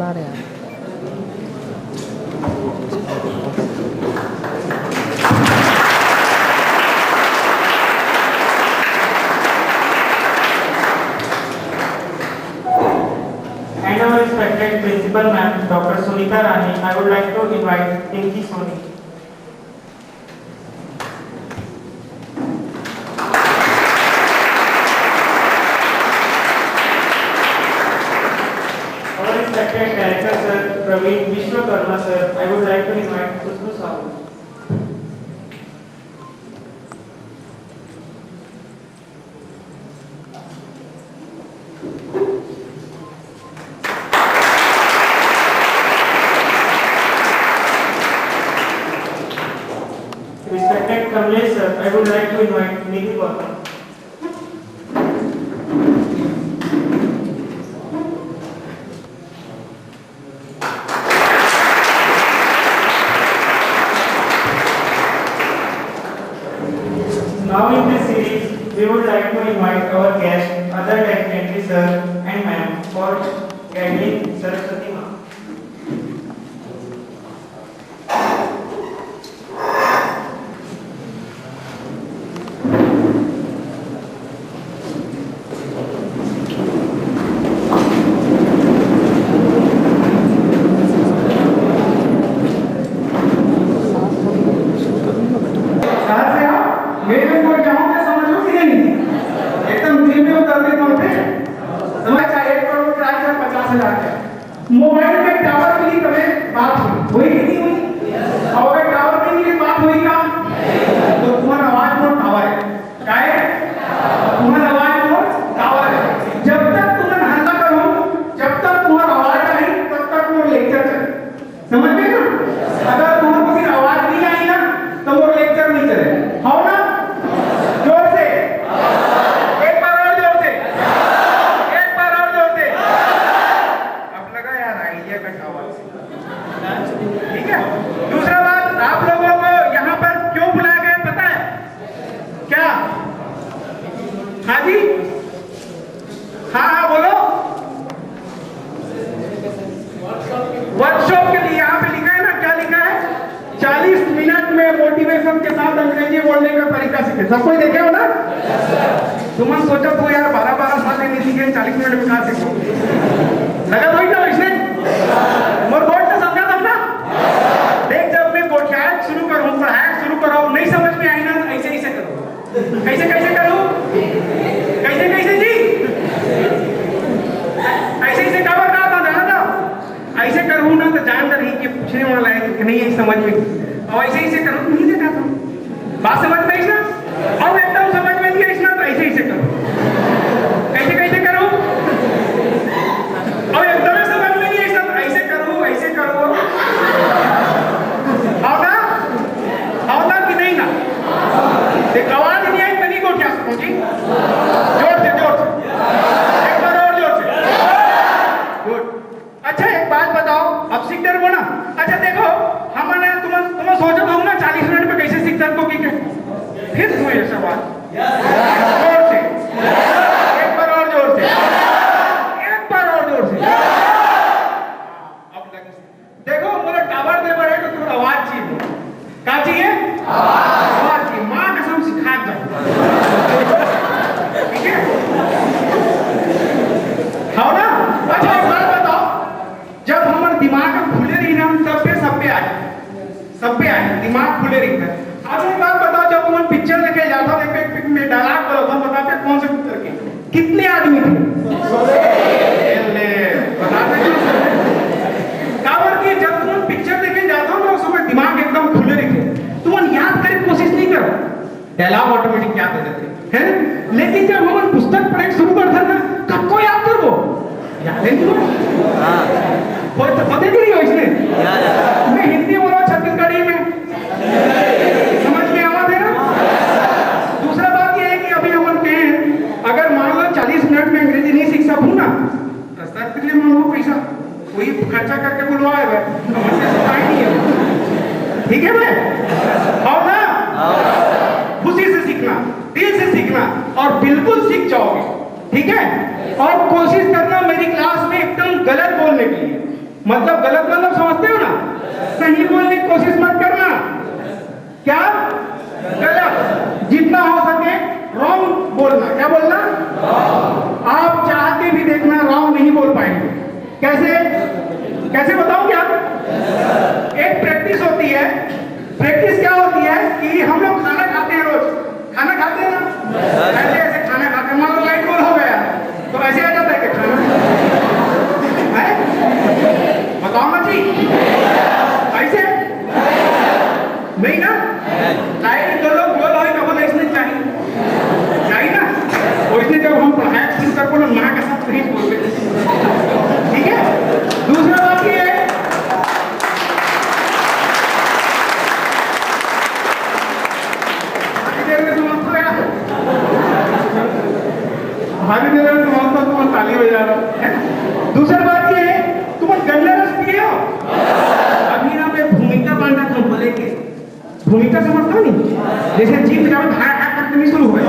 चला रहे हैं। And our respected principal ma'am, Dr. Sunita Rani, I would like to invite Pinky Soni. Our respected director sir, Praveen Vishwakarma sir, I would like to invite Khushbu Sahu. Respected Kamlesh sir, I would like to invite Nidhi Gautam. Now in this series, we would like to invite our guest, other dignitary sir and ma'am for gathering Saraswati Ma. Mobile के tower के लिए कभी बात हुई कि नहीं हुई? और अगर टावर के लिए बात हुई का तो तुम्हारा आवाज में टावर है, क्या है? तुम्हारा आवाज में टावर है। जब तक तुम हल्ला करो, जब तक तुम्हारा आवाज आई तब तक वो लेक्चर चले, समझ गए ना? अगर तुम्हारे फिर आवाज नहीं आई ना तो वो लेक्चर नहीं चले, हो ना? जोर से एक बार और जोर से, एक बार और जोर से। अब लगा यार आइडिया का टावर, ठीक है? दूसरा बात, आप लोगों को यहाँ पर क्यों बुलाया गया पता है क्या? हाँ जी, हाँ हाँ बोलो। वर्कशॉप के लिए यहाँ पे लिखा है ना, क्या लिखा है? 40 मिनट में मोटिवेशन के साथ अंग्रेजी बोलने का तरीका सीखे। सब कोई देखे हो ना? तुम सोचो तो यार 12-12 साल में नहीं सीखे, 40 मिनट में कहाँ सीखो? लगा तो ही ना इसने मोर बोर्ड तो समझा तब ना। देख जब मैं बोर्ड शुरू करूँ, पढ़ाया शुरू करो, नहीं समझ में आई ना ऐसे ऐसे करो। कैसे कैसे करूँ? कैसे कैसे जी? ऐसे ऐसे कवर कहा था जाना था। ऐसे करूँ ना तो जान रही कि पूछने वाला है कि नहीं एक समझ में, और ऐसे ऐसे करूँ नहीं देखा था बात समझ में आई ना, और एकदम समझ में नहीं आई ना तो ऐसे ऐसे करो। कैसे कैसे करूँ? और एकदम समझ में नहीं आई ना ऐसे करूँ, ऐसे करो। आओ ना कि नहीं ना? देख आवाज नहीं आई तो नहीं को क्या सकूँ जी? जोर से जोर से, एक बार और जोर से। गुड। अच्छा एक बात बताओ, अब सीख डर बोला। अच्छा देखो हमने तुम सोचो हो ना 40 मिनट में कैसे सीख सकते हो कि फिर हुए ये सवाल। जोर से, एक बार और जोर से, एक बार और जोर से। अब देखो मेरा टावर दे बढ़े तो थोड़ा आवाज चाहिए। क्या चाहिए? आवाज चाहिए। माँ कसम सिखा दो, ठीक है? हाँ ना? अच्छा एक बात बताओ, जब हमारे दिमाग खुले रही ना सब पे आए दिमाग खुले रहता है। अब एक बात बताओ, जब तुम पिक्चर देखे जाता हो, एक में डायलॉग करो तो बताते कौन से पिक्चर के कितने आदमी थे? बताते काबर की जब तुम पिक्चर देखे जाते हो ना उस समय दिमाग एकदम खुले रहते, तुम याद करने की कोशिश नहीं करो, डायलॉग ऑटोमेटिक याद हो जाते हैं। लेकिन जब हम पुस्तक पढ़ने शुरू करते ना कब को याद कर वो याद है नहीं पता नहीं हो इसने। मैं हिंदी बोला छत्तीसगढ़ी में समझ में आवा दे ना। दूसरा बात ये है कि अभी हम कहें अगर मान लो 40 मिनट में अंग्रेजी नहीं सीख सकूं ना तो सर के लिए मांगो पैसा, कोई खर्चा करके बुलवाए भाई, हमसे सिखाई नहीं है, ठीक है भाई? और ना खुशी से सीखना, दिल से सीखना और बिल्कुल सीख जाओगे, ठीक है? और कोशिश करना मेरी क्लास में एकदम गलत बोलने के लिए, मतलब गलत मतलब समझते हो ना, सही बोलने की कोशिश मत करना। क्या गलत, जितना हो सके रॉन्ग बोलना। क्या बोलना? आप चाह के भी देखना रॉन्ग नहीं बोल पाएंगे। कैसे कैसे बताऊं क्या? एक प्रैक्टिस होती है। प्रैक्टिस क्या होती है कि हम लोग खाना खाते हैं, रोज खाना खाते हैं ना, ऐसे ऐसे खाना खाते हैं। मान लो लाइट गोल हो गया तो ऐसे आ जाता है कि खाना है, बताओ ना जी, ऐसे नहीं ना, लाइट दो लोग गोल हो तो बोले इसने चाहिए ना, और इसने जब हम पढ़ाया शुरू कर बोला माँ के साथ फ्रीज बोल गए। ठीक है। दूसरा बात ये है, तुम ताली बजा रहा है। दूसरी बात ये है, तुम गन्ना रस पिए हो? अभी ना मैं भूमिका बांधा था बोले के, भूमिका समझता नहीं, जैसे जीप जाओ धार करके नहीं शुरू हुए,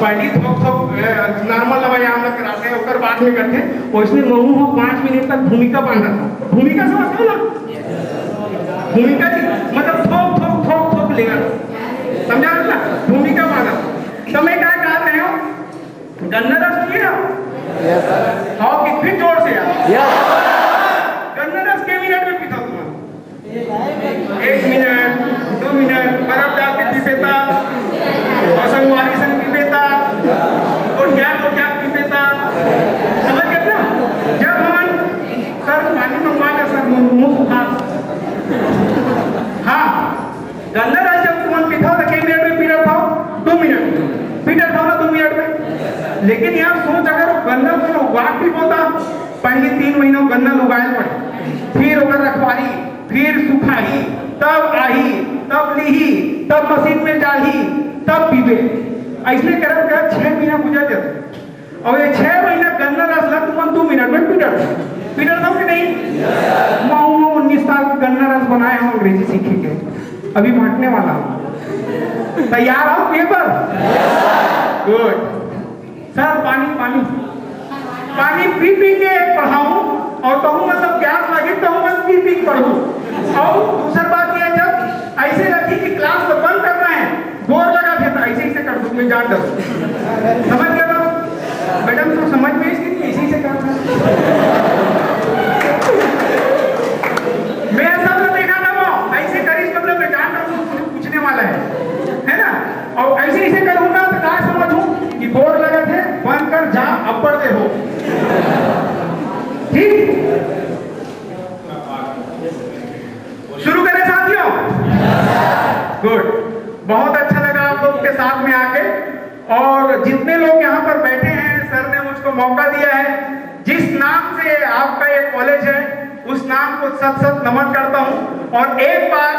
पहली थोक नॉर्मल दवाई आम लोग कराते हैं, उसके बाद में करते हैं, और इसमें महू हो 5 मिनट तक भूमिका बांधा था। भूमिका समझते हो ना? भूमिका मतलब थोक थोक थोक थोक लेगा, समझा ना? भूमिका बांधा। तो मैं क्या कह रहे हो, गन्ना रस पिए हो? हाँ, कि फिर जोर से यार। गन्ना रस के मिनट में पीता तुम? 1 मिनट, 2 मिनट, बर्फ डाल के पी पेता, और संगवारी संग पी पेता, और क्या पी पेता, समझ गए ना? जब हम सर पानी मंगवा ले सर मुंह सुखा। हाँ, गन्ना रस जब तुम पीता तो कई मिनट में पी रहा था? 2 मिनट पीता था ना, 2 मिनट में। लेकिन यार सोच, अगर गन्ना को उगाट भी होता, पहले 3 महीनों गन्ना उगाए पड़े, फिर ओकर रखवारी, फिर सुखाई, तब आही, तब लीही, तब मशीन में डाली, तब पीबे। ऐसे करत करत 6 महीना गुजर जाते, और ये 6 महीना गन्ना रस ला तुम 2 मिनट में पीटर था कि नहीं? माऊ 19 साल की गन्ना रस बनाए हम अंग्रेजी सीखे के, अभी बांटने वाला। तैयार हो पेपर? Good sir. पानी पी के पढ़ाऊं, और कहूं मतलब प्यास लगे तो मत पी पढ़ूं। और दूसरी बात यह, जब ऐसे रखी कि क्लास को बंद करना है, बोर लगा फिर तो ऐसे कर दूं, मैं जान दो। समझ गए ना मैडम? तो समझ में इसलिए इसी से करना मैं सब लोग देखा ना, वो ऐसे करीस मतलब मैं जान दूं पूछने वाला है ना? और ऐसे करूंगा तो क्या समझूं कि बोर लगा थे, बंद कर जा, अब पढ़ते हो। ठीक, शुरू करें साथियों? गुड, बहुत अच्छा लगा आप लोग के साथ में आके। और जितने लोग यहाँ पर बैठे हैं, सर ने मुझको मौका दिया है, जिस नाम से आपका ये कॉलेज है उस नाम को सत सत नमन करता हूँ। और एक बार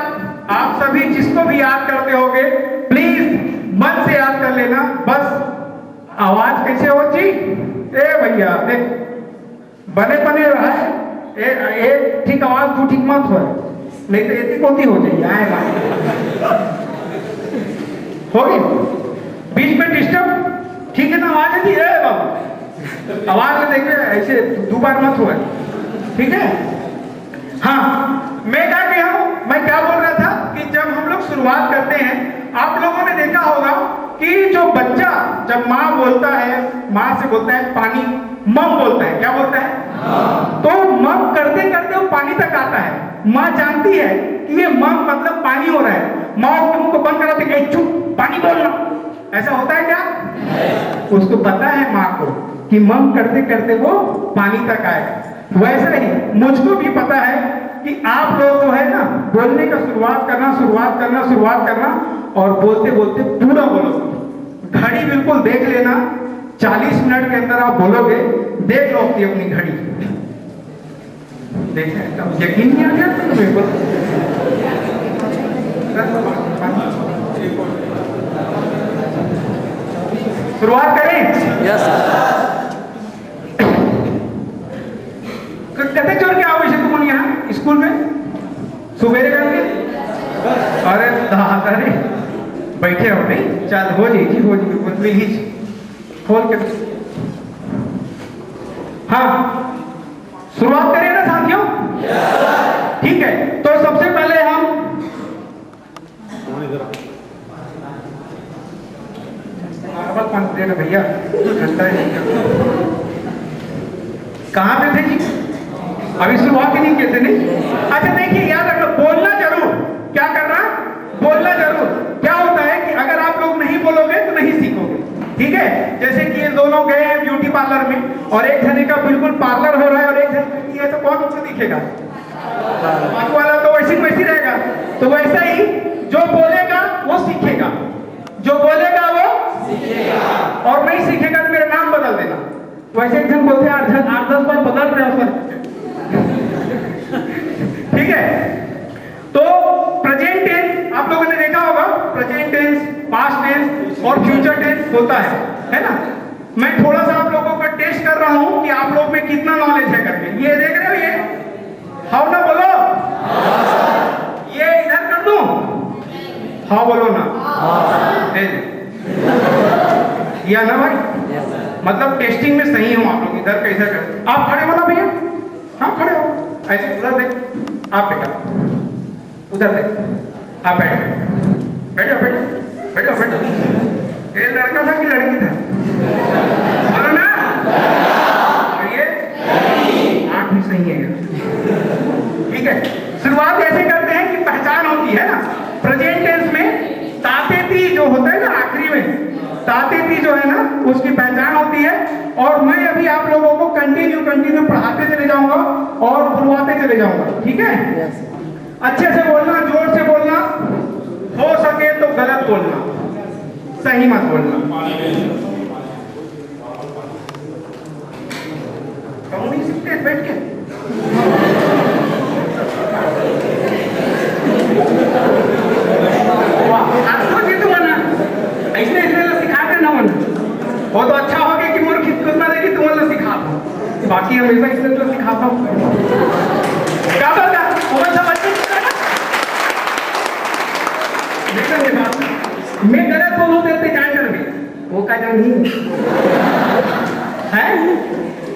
आप सभी जिसको भी याद करते होगे, प्लीज मन से याद कर लेना। बस आवाज कैसे हो जी? ए भैया देख, बने रहा है, एक ठीक आवाज, तू ठीक मत हो, नहीं तो इतनी कोती हो जाएगी, आएगा हो गई बीच में डिस्टर्ब। ठीक है ना? आवाज है जी? बाबू आवाज में देखिए, ऐसे 2 बार मत हुआ, ठीक है? हाँ, मैं क्या बोल रहा था कि जब हम लोग शुरुआत करते हैं, आप लोगों ने देखा होगा कि जो बच्चा जब माँ बोलता है, माँ से बोलता है पानी, मम बोलता है। क्या बोलता है? तो मम करते करते वो पानी तक आता है। माँ जानती है कि ये मम मतलब पानी हो रहा है, माँ उसके मुंह को बंद कराती है, चुप पानी बोलना। ऐसा होता है क्या? उसको पता है माँ को कि मम करते करते वो पानी तक आए। वैसा ही मुझको भी पता है कि आप लोग जो है ना, बोलने का शुरुआत करना, और बोलते बोलते पूरा बोलो। घड़ी बिल्कुल देख लेना, 40 मिनट के अंदर आप बोलोगे। देख लो अपनी घड़ी, देखा यकीन नहीं आ गया तुम्हें? शुरुआत करें? यस। कते चोर के आवश्यक तुम यहाँ स्कूल में सुबेरे करके? अरे दादा बैठे हो नहीं? चल हो जी बिल्कुल ही खोल के। हाँ, शुरुआत करें ना साथियों? है, तो सबसे पहले हम भैया कहाँ पे थे जी? अभी शुरुआत ही नहीं कहते नहीं। अच्छा देखिए, याद रखो, बोलना जरूर। क्या करना? बोलना जरूर। क्या होता है कि अगर आप लोग नहीं बोलोगे तो नहीं सीखोगे, ठीक है? जैसे कि ये दोनों गए हैं ब्यूटी पार्लर में और एक जने का बिल्कुल पार्लर हो रहा है और एक जने है, तो कौन उससे दिखेगा? बाकी वाला तो वैसी वैसी रहेगा। तो वैसा ही जो बोलेगा वो सीखेगा, जो बोलेगा वो सीखेगा, और नहीं सीखेगा तो मेरा नाम बदल देना। वैसे एक जन बोलते हैं 8-10 बार बदल रहे हो सर, ठीक है? तो प्रेजेंट टेंस आप लोगों ने देखा होगा, प्रेजेंट टेंस, पास्ट टेंस और फ्यूचर टेंस होता है ना? मैं थोड़ा सा आप लोगों को टेस्ट कर रहा हूं कि आप लोग में कितना नॉलेज है करके। ये देख रहे हो, ये हाउ ना बोलो, ये इधर कर दूं, हाँ बोलो ना, या ना भाई? मतलब टेस्टिंग में सही हो आप लोग। इधर कैसे कर, आप खड़े हो ना भैया? हाँ खड़े हो, ऐसे उधर देख, आप बेटा उधर देख, आप बैठो बैठो बैठो बैठो बैठो। ये लड़का था कि लड़की था? बोलो ना। और ये आंख भी सही है, ठीक है? शुरुआत ऐसे करते हैं कि पहचान होती है ना। प्रेजेंट टेंस में तातेती जो होता है ना, आखिरी में तातेती जो है ना, उसकी पहचान होती है। और मैं अभी आप लोगों को कंटिन्यू पढ़ाते चले जाऊंगा और बुलवाते चले जाऊंगा, ठीक है? अच्छे से बोलना, जोर से बोलना, हो सके तो गलत बोलना, सही मत बोलना। कम नहीं सीखते बैठ के? आपको जीत बना ऐसे सिखाते ना मन, वो तो अच्छा हो गया कि मूर्ख कितना देगी तुम्हें सिखा दो, बाकी हमेशा इसलिए सिखाता हूँ। क्या बता मैं गलत बोलूं देते जानकर भी वो का जान नहीं है,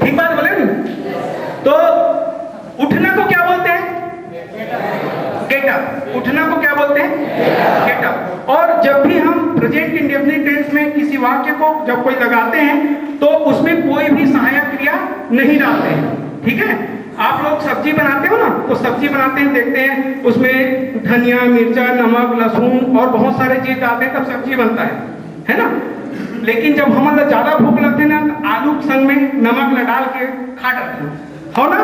ठीक बात बोले नहीं? तो उठना को क्या बोलते हैं? Get up. उठना को क्या बोलते हैं? Get up. और जब भी हम प्रेजेंट इंडेफिनिट टेंस में किसी वाक्य को जब कोई लगाते हैं तो उसमें कोई भी सहायक क्रिया नहीं डालते हैं, ठीक है? आप लोग सब्जी बनाते हो ना, तो सब्जी बनाते हैं, देखते हैं उसमें धनिया, मिर्चा, नमक, लहसुन और बहुत सारे चीज डालते हैं, तब सब्जी बनता है ना? लेकिन जब हमारा ज्यादा भूख लगती है ना, तो आलू संग में नमक न डाल के खा डालते हैं, हो ना?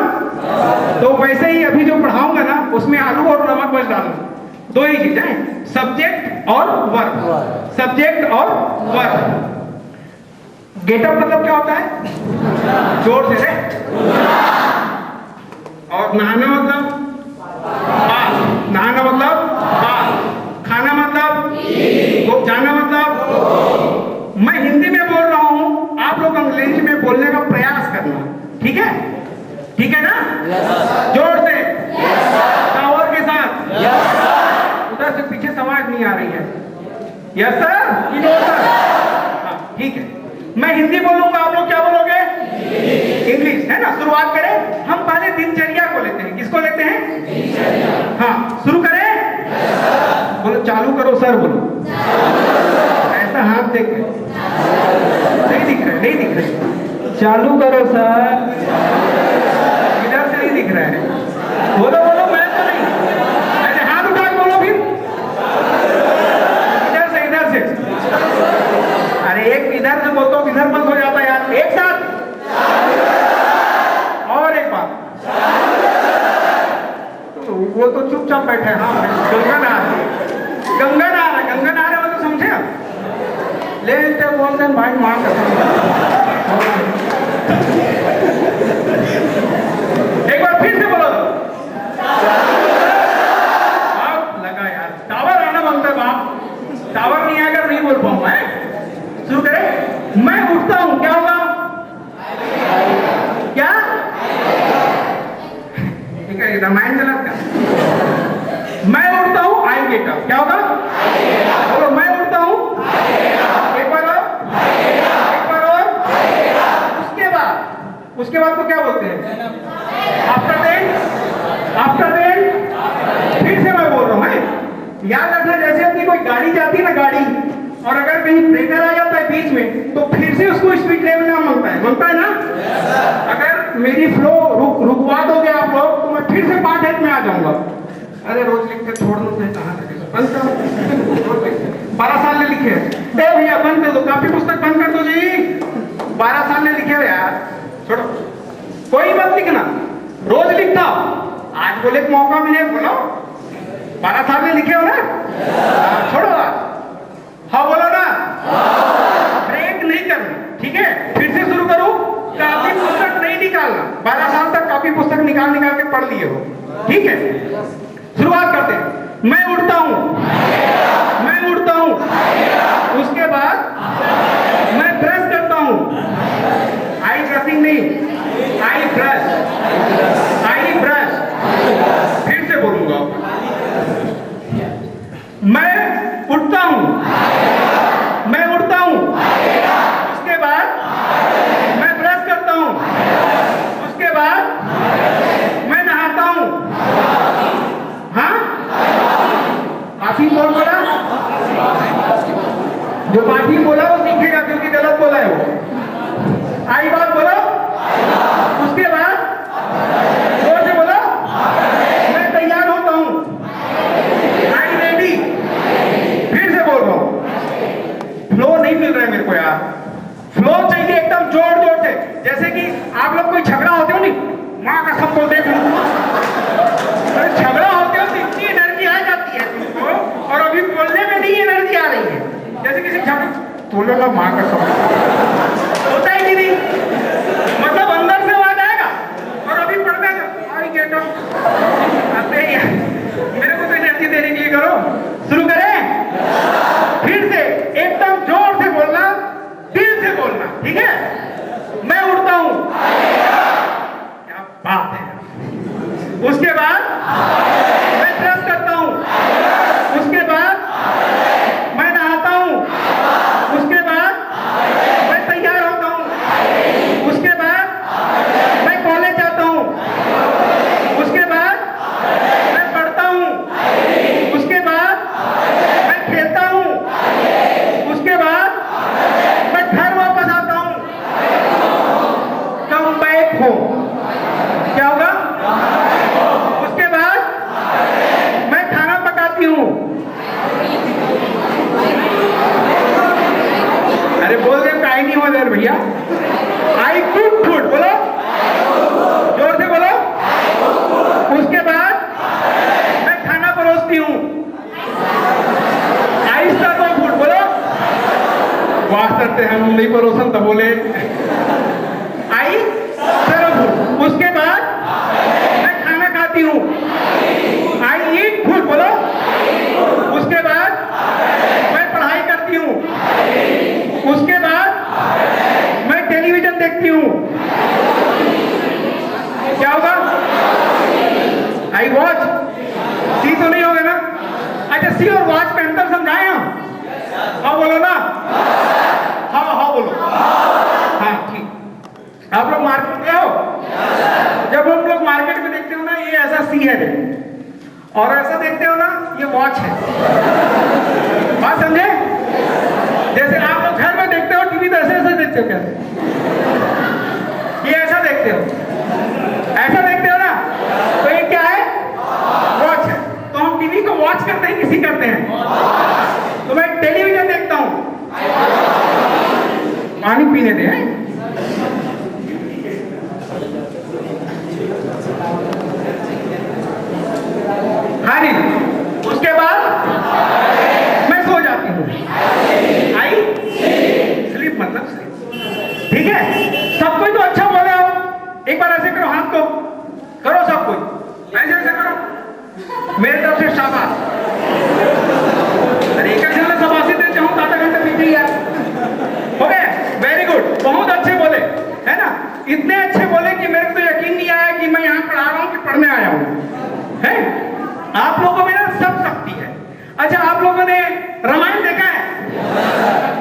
तो वैसे ही अभी जो पढ़ाऊंगा ना, उसमें आलू और नमक बस डालूंगा, दो ही चीज है, सब्जेक्ट और वर्ब। सब्जेक्ट और वर्ब। गेटअप मतलब क्या होता है? जोर से और नहाना मतलब बात, नहाना मतलब बात, खाना मतलब जाना मतलब। मैं हिंदी में बोल रहा हूं, आप लोग अंग्रेजी में बोलने का प्रयास करना, ठीक है? ठीक है ना? जोर से, पावर के साथ। उधर से पीछे समाज नहीं आ रही है। यस सर कि नो सर? हाँ ठीक है। मैं हिंदी बोलूंगा, आप लोग क्या बोलोगे? इंग्लिश, है ना? शुरुआत करें। हम पहले दिनचर्या को लेते हैं। किसको लेते हैं? हाँ शुरू करें। बोलो चालू करो सर, बोलो ऐसा हाथ देख के नहीं दिख रहा है, नहीं दिख रहा। चालू करो सर, इधर से नहीं दिख रहा है। बोलो बोलो, मैं तो नहीं, ऐसे हाथ उठा के बोलो फिर, इधर से इधर से। अरे एक इधर से बोलते हो, इधर बंद हो जाता है यार। एक साथ और एक बार। तो वो तो चुपचाप बैठे हैं। हाँ गंगा नहा रहे, गंगा नहा रहे, गंगा नहा रहे हो तो समझे आप? ले लेते बोलते हैं भाई मार करते। एक बार फिर से बोलो। आप लगा यार, टावर आना बनता है बाप, टावर नहीं आकर नहीं बोल पाऊंगा। शुरू करें। मैं उठता हूं, क्या होगा? क्या? ठीक है, रामायण चला क्या? मैं उठता हूं, आई गेट अप। क्या होगा? बोलो मैं उठता हूं, एक बार और, एक बार और। उसके बाद को क्या बोलते हैं? आफ्टर देन, आफ्टर देन जाती है ना गाड़ी, और अगर कहीं ब्रेकर आ जाता है बीच में, तो फिर से उसको स्पीड लेवल मांगता है ना। अगर मेरी फ्लो रुकवा दोगे आप लोग तो मैं फिर से 5 में आ जाऊंगा। अरे रोज लिखते छोड़ दो, कहाँ तक 12 साल ने लिखे ए भैया बंद कर दो, काफी पुस्तक बंद कर दो जी। 12 साल ने लिखे हो यार, छोड़ो, कोई मत लिखना, रोज लिखता हो। आज बोले एक मौका मिले बोलो, 12 साल में लिखे हो ना, छोड़ो हाँ बोलो ना, ब्रेक नहीं करना, ठीक है। फिर से शुरू करो, काफी पुस्तक नहीं निकालना, 12 साल तक काफी पुस्तक निकाल के पढ़ लिए हो, ठीक है। शुरुआत करते हैं। मैं उड़ता हूं, मैं उड़ता हूं, उसके बाद मैं ब्रश करता हूं, आई ब्रशिंग नहीं, आई ब्रश, आई ब्रश। फिर से बोलूंगा, मैं उड़ता हूं, मैं उड़ता हूं, उसके बाद मैं ब्रश करता हूं, उसके बाद मैं नहाता हूं। हाँ, काफी कौन बोला? जो बाकी बोला वो सीखेगा, क्योंकि गलत बोला है वो। आई बात बोलो, उसके बाद जोर से बोलो, मैं तैयार होता हूं, आई रेडी। फिर से बोल रहा हूं, फ्लो नहीं मिल रहा है मेरे को यार, फ्लो चाहिए एकदम जोर जोर से। जैसे कि आप लोग कोई झगड़ा होते हो नहीं, माँ का सब बोलते झगड़ा होते हो तो इतनी एनर्जी आ जाती है तुमको, और अभी बोलने में नहीं एनर्जी आ रही है। जैसे किसी झगड़ा बोलो ना, माँ का सब होता है कि नहीं, मतलब अंदर से आवाज आएगा, और अभी पढ़ना आई गेट आते ही मेरे को तो एनर्जी देने के लिए करो। शुरू करें, फिर से एकदम जोर से बोलना, दिल से बोलना, ठीक है। मैं उड़ता हूं, क्या बात है। उसके बाद मैं ब्रश करता हूं, उसके बाद मैं नहाता हूं, उसके बाद मैं तैयार होता हूं, उसके बाद मैं कॉलेज जाता हूं, उसके बाद मैं पढ़ता हूं, उसके बाद मैं खेलता हूं, उसके बाद मैं घर वापस आता हूं। कम बैक हो, क्या होगा? उसके बाद मैं खाना पकाती हूं। अरे बोल रहे काहे नहीं हो यार भैया। आई कुक फूड, बोलो जोर से बोलो। उसके बाद मैं खाना परोसती हूं। आई सर्व फूड, बोलो। वाह करते हम नहीं परोसन तो बोले आई सर्व फूड। उसके बाद मैं खाना खाती हूं, आई ईट फूड, बोलो। उसके बाद मैं पढ़ाई करती हूं, उसके बाद मैं टेलीविजन देखती हूं। क्या होगा? आई वॉच, सी तो नहीं होगा ना। अच्छा, सी और वॉच में अंतर समझाए हम? हाँ बोलो ना, हाँ हाँ बोलो, हाँ ठीक। आप लोग मार्केट गए हो? जब हम लोग मार्केट में देखते हो ना, ये ऐसा सी है, और ऐसा देखते हो ना, ये वॉच है। बात समझे? जैसे आप लोग घर में देखते हो टीवी, तो ऐसे ऐसे देखते हो, कैसे? ये ऐसा देखते हो, ऐसा देखते हो ना, तो ये क्या है? वॉच है। तो हम टीवी को वॉच करते हैं, किसी करते हैं? तो मैं टेलीविजन देखता हूं। पानी पीने दे। हाँ जी, उसके बाद मैं सो जाती हूँ। आई स्लीप, मतलब स्लीप, ठीक है। सब कोई तो अच्छा बोले हो, एक बार ऐसे करो, हाथ को करो, सब कोई ऐसे ऐसे करो, मेरे तरफ से शाबाश। अरे एक ऐसे शाबाशी देते हूँ, आधा घंटे पीछे यार, हो गया, वेरी गुड, बहुत अच्छे बोले, है ना। इतने अच्छे बोले कि मेरे को तो यकीन नहीं आया कि मैं यहाँ पढ़ा रहा हूँ कि पढ़ने आया हूँ, है। आप लोगों में ना सब शक्ति है। अच्छा, आप लोगों ने रामायण देखा है?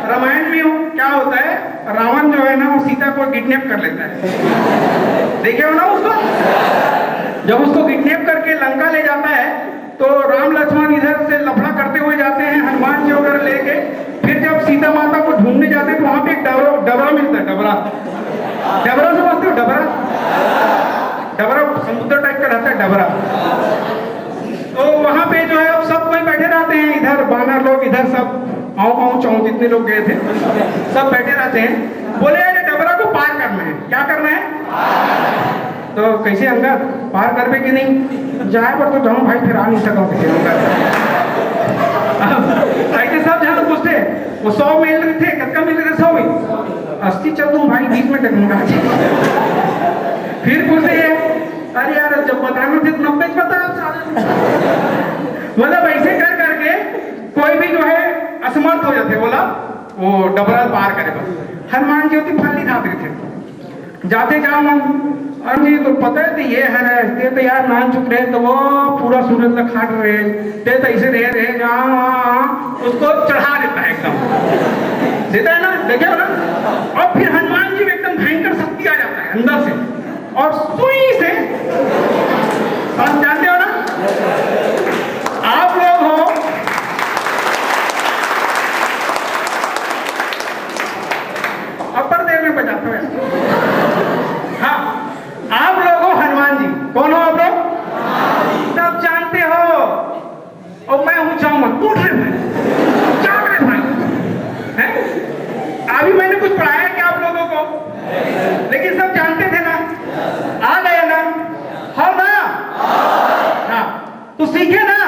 रामायण में क्या होता है, रावण जो है ना, वो सीता को किडनैप कर लेता है। देखे हो ना उसको? जब उसको किडनैप करके लंका ले जाता है, तो राम लक्ष्मण इधर से लफड़ा करते हुए जाते हैं, हनुमान जी वगैरह लेके फिर जब सीता माता को ढूंढने जाते हैं तो वहां पे एक डबरा मिलता है। डबरा समझते हो? डबरा समुद्र टाइप का रहता है डबरा। तो वहां पे जो है अब सब कोई बैठे रहते हैं, इधर बानर लोग, इधर सब आऊ जितने लोग गए थे सब बैठे रहते हैं। बोले यार डबरा को पार करना है। क्या करना है? तो कैसे अंदर पार कर पे कि नहीं जाए पर तो जाऊं भाई, फिर आ नहीं सकूं कैसे अंदर। ऐसे सब जहाँ तो पूछते वो 100 मिल रहे थे, कितना मिल रहे थे? 100 में 80 चल दूं भाई, 20 में टकूंगा। फिर पूछते अरे यार जब बताना थे तो 90 बता। मतलब ऐसे कर करके कोई भी जो है असमर्थ हो जाते, बोला वो डबरा पार करे। हनुमान जी होती फल्ली खाते थे, जाते जाओ और जी तो पता है तो ये है तो यार मान चुक रहे तो वो पूरा सूरज तक खाट रहे ते तो ऐसे रहे जहाँ उसको चढ़ा देता है, एकदम देता है ना, देखे हो ना। और फिर हनुमान जी में एकदम भयंकर शक्ति आ जाता है अंदर से और सुई से, आप जानते हो ना, आप लोग हो अपर देर में बजाते हो। हाँ, आप लोग हो हनुमान जी। कौन हो आप लोग? सब जानते हो। और मैं हूं जाऊं मत, टूट रहे भाई, जाग रहे भाई हैं? अभी मैंने कुछ पढ़ाया क्या आप लोगों को? लेकिन सब जानते थे ना, आ गया ना, हो ना? हाँ, तो सीखे ना।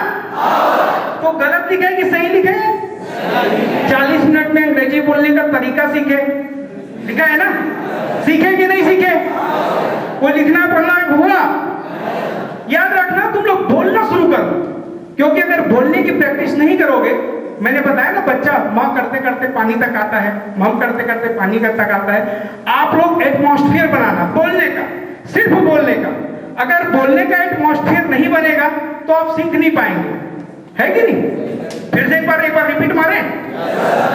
तो गलत लिखे कि सही लिखे? 40 मिनट में अंग्रेजी बोलने का तरीका सीखे, लिखा है ना? सीखे कि नहीं सीखे? कोई लिखना पढ़ना हुआ? याद रखना, तुम लोग बोलना शुरू करो, क्योंकि अगर बोलने की प्रैक्टिस नहीं करोगे, मैंने बताया ना बच्चा माँ करते करते पानी तक आता है, मम करते करते पानी तक आता है। आप लोग एटमॉस्फेयर बनाना बोलने का, सिर्फ बोलने का। अगर बोलने का एटमॉस्फेयर नहीं बनेगा तो आप सीख नहीं पाएंगे, है कि नहीं? फिर से एक बार रिपीट मारें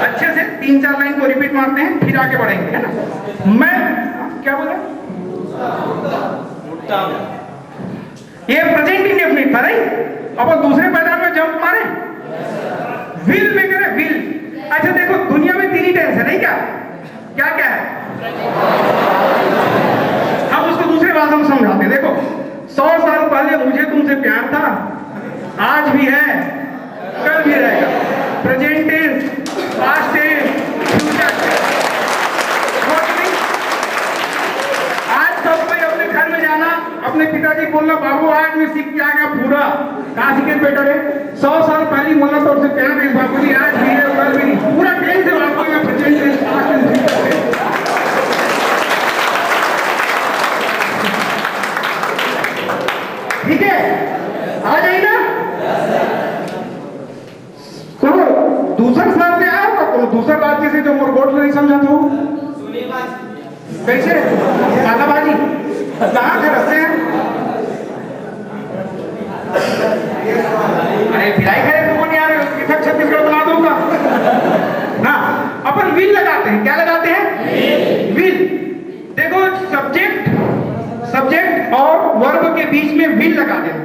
अच्छे से, 3-4 लाइन को रिपीट मारते हैं, फिर आगे बढ़ेंगे, है ना। मैं क्या बोला? ये प्रेजेंट इंडेफिनिट था, राइट? अब दूसरे पैदान में जंप मारे, विल में करे, विल। अच्छा देखो, दुनिया में 3 ही टेंस है, नहीं क्या? क्या क्या है? हम उसको दूसरे भाषा में समझाते हैं। देखो, 100 साल पहले मुझे तुमसे प्यार था, आज भी है, कल भी रहेगा। Present tense, past tense, future tense. आज सब कोई अपने घर में जाना, अपने पिताजी बोलना बाबू आज मैं सीख के आ गया पूरा। कहाँ सीखे बेटा रे? 100 साल पहले बोला तो उससे प्यार नहीं, बाबू जी आज भी है, कल भी नहीं, पूरा टेंस है आपको। Present tense, past tense, future tense. ठीक है, आ जाइए ना। तो दूसरा साल से आया होगा, तो दूसरा राज्य से जो मुरगोट नहीं समझा तो कैसे कालाबाजी कहाँ घर रहते हैं? अरे भिलाई खड़े तो नहीं आ रहे, इधर छत्तीसगढ़ बना दूंगा ना। अपन विल लगाते हैं, क्या लगाते हैं? विल। देखो, सब्जेक्ट और वर्ब के बीच में विल लगा देना,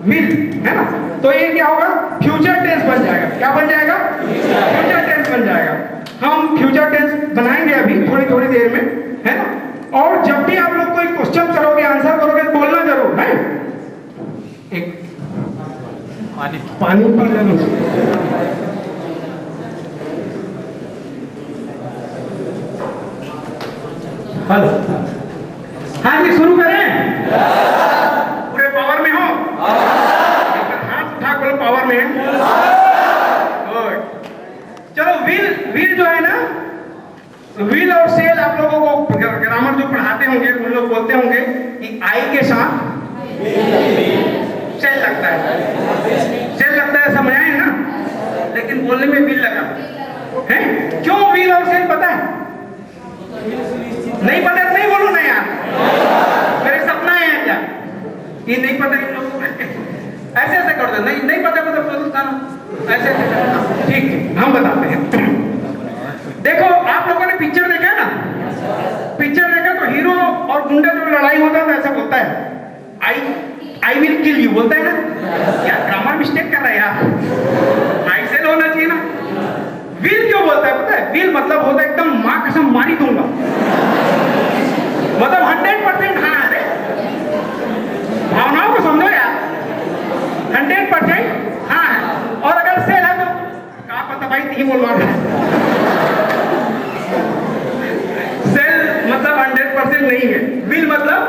विल, है ना। तो ये क्या होगा? फ्यूचर टेंस बन जाएगा। क्या बन जाएगा? फ्यूचर टेंस बन जाएगा। हम फ्यूचर टेंस बनाएंगे अभी थोड़ी देर में, है ना। और जब भी आप लोग कोई क्वेश्चन करोगे, आंसर करोगे, बोलना जरूर है। एक पानी पी लेना। हेलो, हाँ जी, शुरू करें? पूरे पावर में हो? हाथ उठा बोलो पावर में है। चलो, विल जो है ना, विल और सेल आप लोगों को ग्रामर जो पढ़ाते होंगे उन लोग बोलते होंगे कि आई के साथ सेल लगता है, समझाए ना। लेकिन बोलने में विल लगा है। क्यों विल और सेल पता है? नहीं पता? नहीं बोलो ना यार, मेरे सपना है क्या? ये नहीं पता इन लोगों को ऐसे कर दो। नहीं पता ऐसे ठीक है, हम बताते हैं। देखो, आप लोगों ने पिक्चर देखा ना? पिक्चर देखा तो हीरो और गुंडा जो लड़ाई होता है तो ऐसा बोलता है, आई विल किल यू, बोलता है ना। यार ग्रामर मिस्टेक कर रहा है यार, आई सेल होना चाहिए ना। विल मतलब होता है एकदम माँ कसम मारी दूंगा, मतलब 100% हाँ है। भावनाओं को समझो यार, 100% हाँ है। और अगर सेल है तो क्या पता भाई नहीं बोलवा रहे, सेल मतलब 100% नहीं है, विल मतलब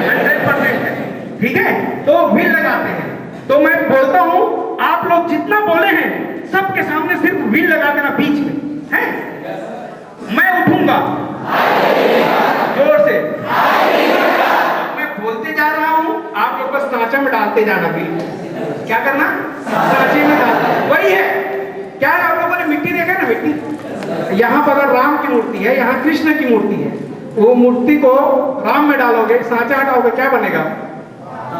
100% है, ठीक है। तो विल लगाते हैं। तो मैं बोलता हूं, आप लोग जितना बोले हैं सबके सामने सिर्फ विल लगा देना बीच में, है। मैं उठूंगा, जोर से मैं बोलते जा रहा हूं, आप लोग बस सांचा में डालते जाना विल। क्या करना? सांचे में डालना, वही है। क्या है, आप लोगों ने मिट्टी देखा ना, मिट्टी। यहाँ पर अगर राम की मूर्ति है, यहाँ कृष्ण की मूर्ति है, वो मूर्ति को राम में डालोगे, सांचा हटाओगे, क्या बनेगा?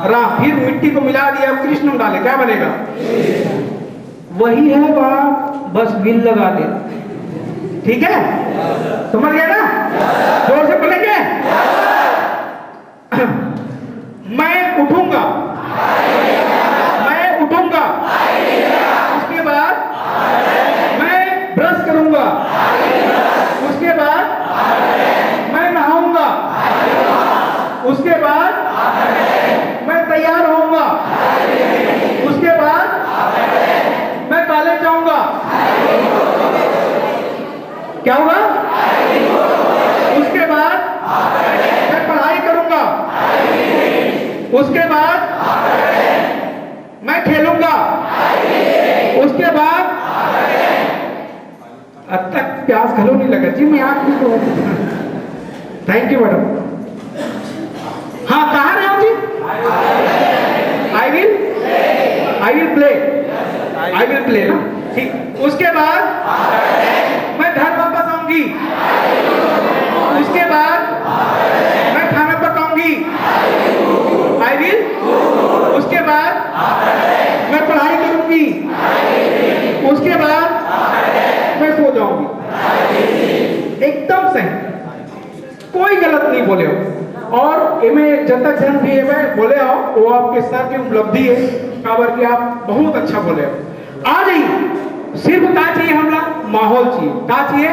राम। फिर मिट्टी को मिला दिया, कृष्ण में डाले, क्या बनेगा? वही है बात, बस विल लगा दे, ठीक है। समझ गया ना? जोर से बोलेंगे। मैं उठूंगा, मैं उठूंगा, उसके बाद मैं ब्रश करूंगा, उसके बाद मैं नहाऊंगा, उसके बाद मैं तैयार होऊंगा, उसके बाद मैं कॉलेज जाऊंगा। क्या होगा? उसके बाद मैं पढ़ाई करूंगा, उसके बाद मैं खेलूंगा, उसके बाद अब तक प्यास खलो नहीं लगा जी, मैं आप भी तो। Thank you madam. हाँ, कहाँ रहे हो जी? आई विल प्ले ना, ठीक। उसके बाद मैं घर वापस आऊंगी, उसके बाद मैं खाना पकाऊंगी, आई विल। उसके बाद मैं पढ़ाई करूंगी, उसके बाद मैं सो जाऊंगी। एकदम सही, कोई गलत नहीं बोले हो। और इनमें जब तक जन भी है मैं बोले हो, वो आपके स्तर की उपलब्धि है, काबर कि आप बहुत अच्छा बोले हो। आ जाइए, सिर्फ क्या चाहिए हमला? माहौल चाहिए। क्या चाहिए?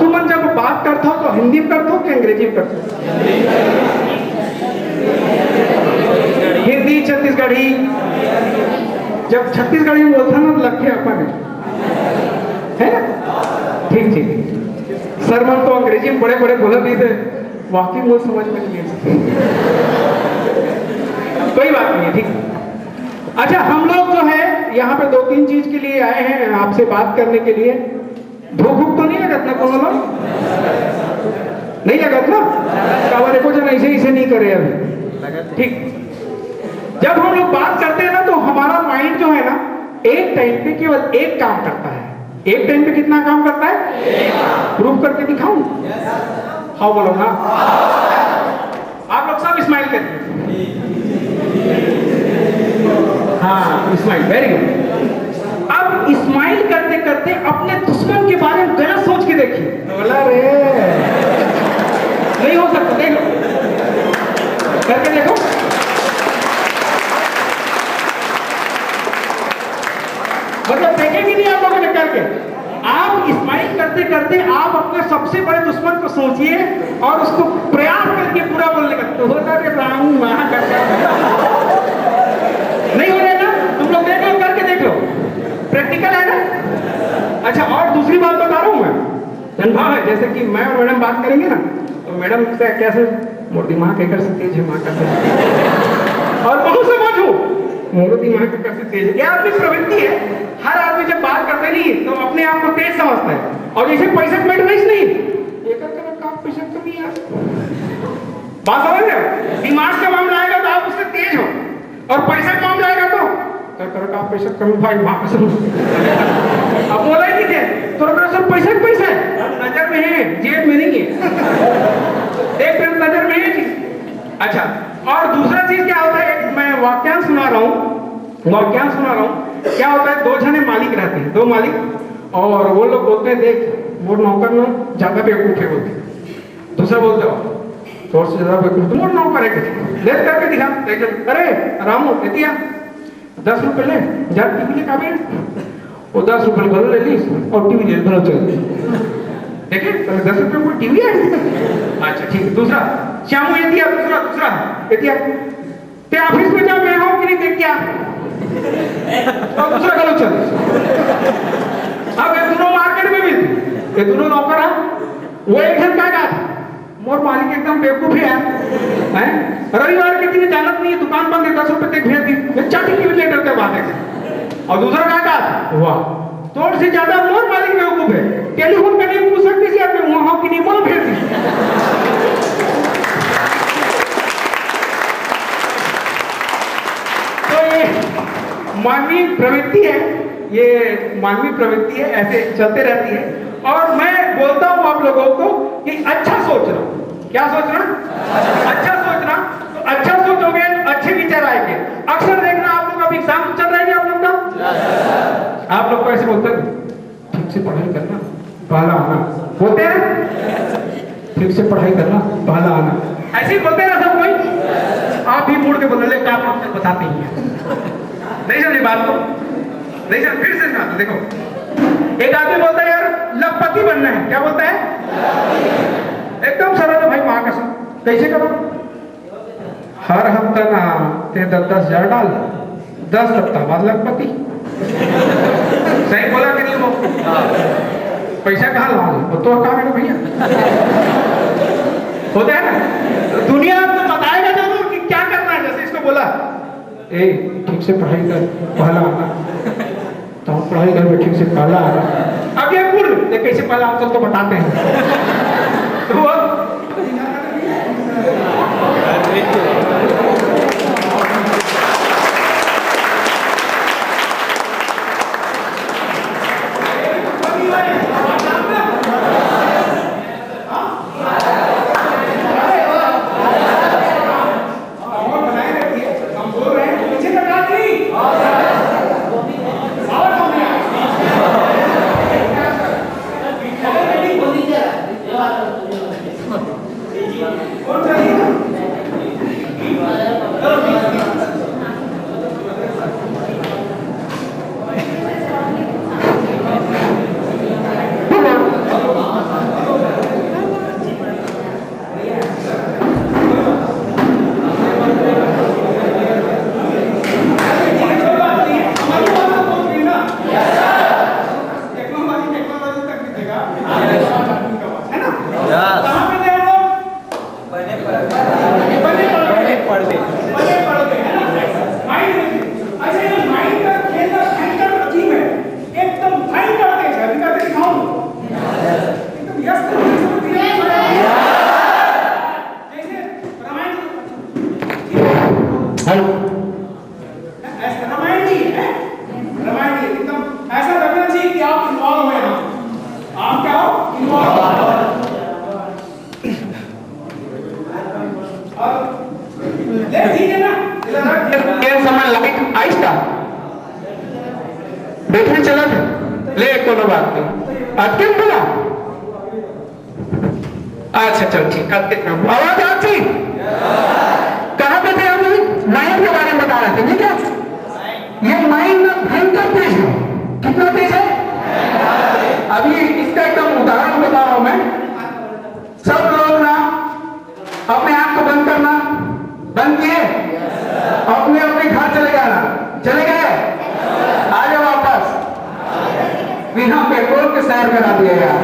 तुम जब बात करते हो तो हिंदी में करते हो कि अंग्रेजी में करते हो? हिंदी छत्तीसगढ़ी। जब छत्तीसगढ़ी में बोलता ना तो लगे अपन है ना, ठीक ठीक। सर मन तो अंग्रेजी में बड़े बड़े बोले नहीं थे, वाकई वो समझ में नहीं है। कोई बात नहीं है, ठीक। अच्छा, हम लोग जो है यहाँ पे 2-3 चीज के लिए आए हैं, आपसे बात करने के लिए। भूख भूख तो नहीं लगत ना? कौन लोग नहीं लगत ना? कावा देखो जन ऐसे ऐसे नहीं करे अभी, ठीक। जब हम लोग बात करते हैं ना तो हमारा माइंड जो है ना, एक टाइम पे केवल एक काम करता है। एक टाइम पे कितना काम करता है? प्रूफ करके दिखाऊं? हाँ बोलो ना। आप लोग सब स्माइल करते हैं। हाँ, स्माइल, वेरी गुड। अब स्माइल करते करते अपने दुश्मन के बारे में गलत सोच के देखिए। बोला रे नहीं हो सकता, देखो करके देखो। मतलब देखेंगे नहीं आप लोगों ने करके। आप स्माइल करते करते आप अपने सबसे बड़े दुश्मन को सोचिए और उसको प्रयास करके पूरा बोलने का, तो होता है राम वहां करता नहीं हो रहा ना? तुम लोग देख लो, करके देख लो, प्रैक्टिकल है ना। अच्छा, और दूसरी बात बता रहा हूं मैं, अनुभव है। जैसे कि मैं और मैडम बात करेंगे ना, तो मैडम से कैसे मोर दिमाग कैसे तेज है, माँ का और बहुत समझ हूं मोर दिमाग कैसे तेज है। क्या अपनी प्रवृत्ति है, हर आदमी जब बात करते नहीं तो अपने आप को तेज समझता है। और जैसे पैसा कमेंट नहीं, पैसा कमी यार, बात समझ रहे हो? दिमाग का मामला आएगा तो आप उससे तेज हो, और पैसा का मामला आएगा तो का पैसा कमी भाई वापस अब बोला ही नहीं थे तो सर पैसा है, नजर में है, जेब में नहीं है। एक मिनट, नजर में है। अच्छा, और दूसरा चीज क्या होता है, मैं वाक्यांश सुना रहा हूँ। क्या होता है, 2 जने मालिक रहते हैं, 2 मालिक, और वो लोग बोलते हैं देख वो नौकर ना ज्यादा बेवकूफ है बोलते। दूसरा बोलते हो तो से ज्यादा बेवकूफ तुम और नौकर है, ले करके दिखा। अरे रामू दिया 10 रुपए ले, जा टीवी ले काबे, वो 10 रुपए घर ले ली और टीवी ले घर चल। देखिए 10 रुपये को टीवी है। अच्छा ठीक है, दूसरा श्यामू ये दिया, दूसरा ये दिया। ते ऑफिस में जा, मैं हूं कि नहीं देख क्या। और दूसरा गलत चल। अब ये दोनों मार्केट में भी, ये दोनों नौकर है। वो एक जन क्या कहा, मोर मालिक एकदम बेवकूफ है, रविवार के दिन जानत नहीं है, दुकान बंद है, 10 रुपए तक भेज दी, चाटी की लेटर के बाद है। और दूसरा क्या कहा, वाह तोड़ से ज्यादा मोर मालिक बेवकूफ है, टेलीफोन करके पूछ सकते थे आप वहां हो कि नहीं, मोर भेज दी। तो ये मानवीय प्रवृत्ति है, ये मानवीय प्रवृत्ति है, ऐसे चलते रहती है। और मैं बोलता हूं आप लोगों को कि अच्छा सोचना, क्या सोचना, अच्छा सोचना। तो अच्छा सोचोगे अच्छे विचार आएंगे। अक्सर देखना आप लोग, अभी एग्जाम चल रहा है आप लोग का, आप लोग को ऐसे बोलते हैं ठीक से पढ़ाई करना, पहला आना, बोलते हैं ठीक से पढ़ाई करना, पहला आना, ऐसे ही बोलते हैं सब कोई। आप भी मुड़ के बोल रहे क्या आप बताते ही हैं, नहीं समझे बात को, नहीं समझ, फिर से सुना तो देखो। एक आदमी बोलता है यार लखपति बनना है, क्या बोलता है, एकदम सरल है भाई, मां कसम, कैसे करो, हर हफ्ता ना ते 10,000 डाल, 10 हफ्ता बाद लखपति। सही बोला कि नहीं वो, पैसा कहाँ लाल, वो तो काम है भैया, होता है ना। दुनिया तो बताएगा जरूर कि क्या करना है। जैसे इसको बोला ए ठीक से पढ़ाई कर, पहला आना, तो पढ़ाई कर ठीक से पहला आना। अब ये पूर्व कैसे पहला आंसर तो बताते हैं। तो देखने चला था, ले कोनो बात नहीं, आज क्यों बोला, अच्छा चल ठीक, आवाज आती, कहाँ पे थे हम, माइंड के बारे में बता रहे थे, ठीक है। ये माइंड भयंकर तेज है, कितना तेज है, अभी इसका एकदम उदाहरण बता रहा हूं मैं। सब लोग ना अपने आंख को बंद करना, बंद किए, अपने अपने घर चले जाना, चले गए, आ जाओ वापस, बिना पेट्रोल के सैर करा दिया यार।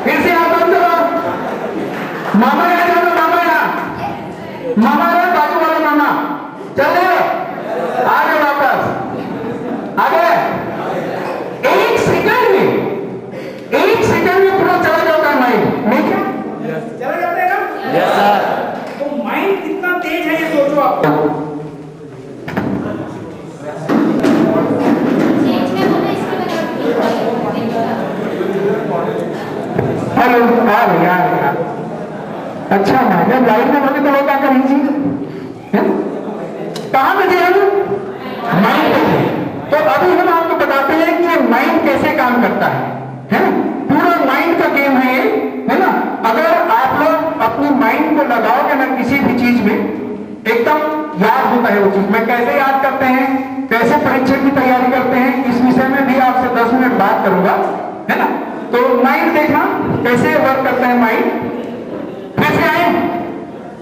फिर से आप बंद करो, मामा यहाँ जाना, मामा यहाँ, मामा रहे बाजू वाला मामा, चले आ जाओ वापस, आ गए। एक सेकंड में पूरा चला जाता है माइंड, नहीं क्या चला जाता है ना। Yes sir. तो माइंड कितना तेज है ये सोचो आप। हेलो यार, अच्छा है जब लाइट में बोले तो वो क्या करेंगे, कहाँ पे थे हम, माइंड पे थे। तो अभी हम आपको बताते हैं कि ये माइंड कैसे काम करता है ना। पूरा माइंड का गेम है ये, है ना। अगर आप लोग अपनी माइंड को लगाओगे ना किसी भी चीज में, एकदम याद होता है वो चीज। मैं कैसे याद करते हैं, कैसे परीक्षा की तैयारी करते हैं, इस विषय में भी आपसे 10 मिनट बात करूंगा, है ना। तो माइंड देखना कैसे वर्क करता है माइंड। फिर से आए,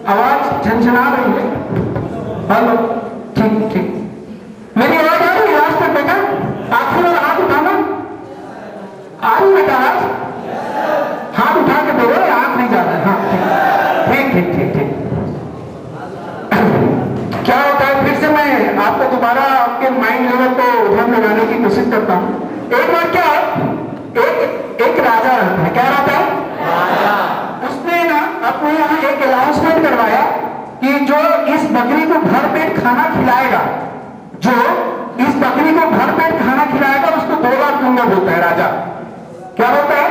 आवाज झंझना रही है। हेलो, ठीक ठीक, मेरी आवाज आ रही है आज तक बेटा? आखिर बार हाथ उठाना, आ रही बेटा आवाज? हाथ उठा के बोलो, आंख नहीं जा रहा है। हाँ ठीक ठीक ठीक ठीक। क्या होता है, फिर से मैं आपको दोबारा आपके माइंड लेवल को उधर लगाने की कोशिश करता हूँ। एक बार क्या, एक राजा रहता है। क्या रहता है? राजा। उसने ना अपने यहाँ एक अनाउंसमेंट करवाया कि जो इस बकरी को भर पेट खाना खिलाएगा, जो इस बकरी को भर पेट खाना खिलाएगा उसको 2 लाख दूंगा बोलता है राजा। क्या बोलता है?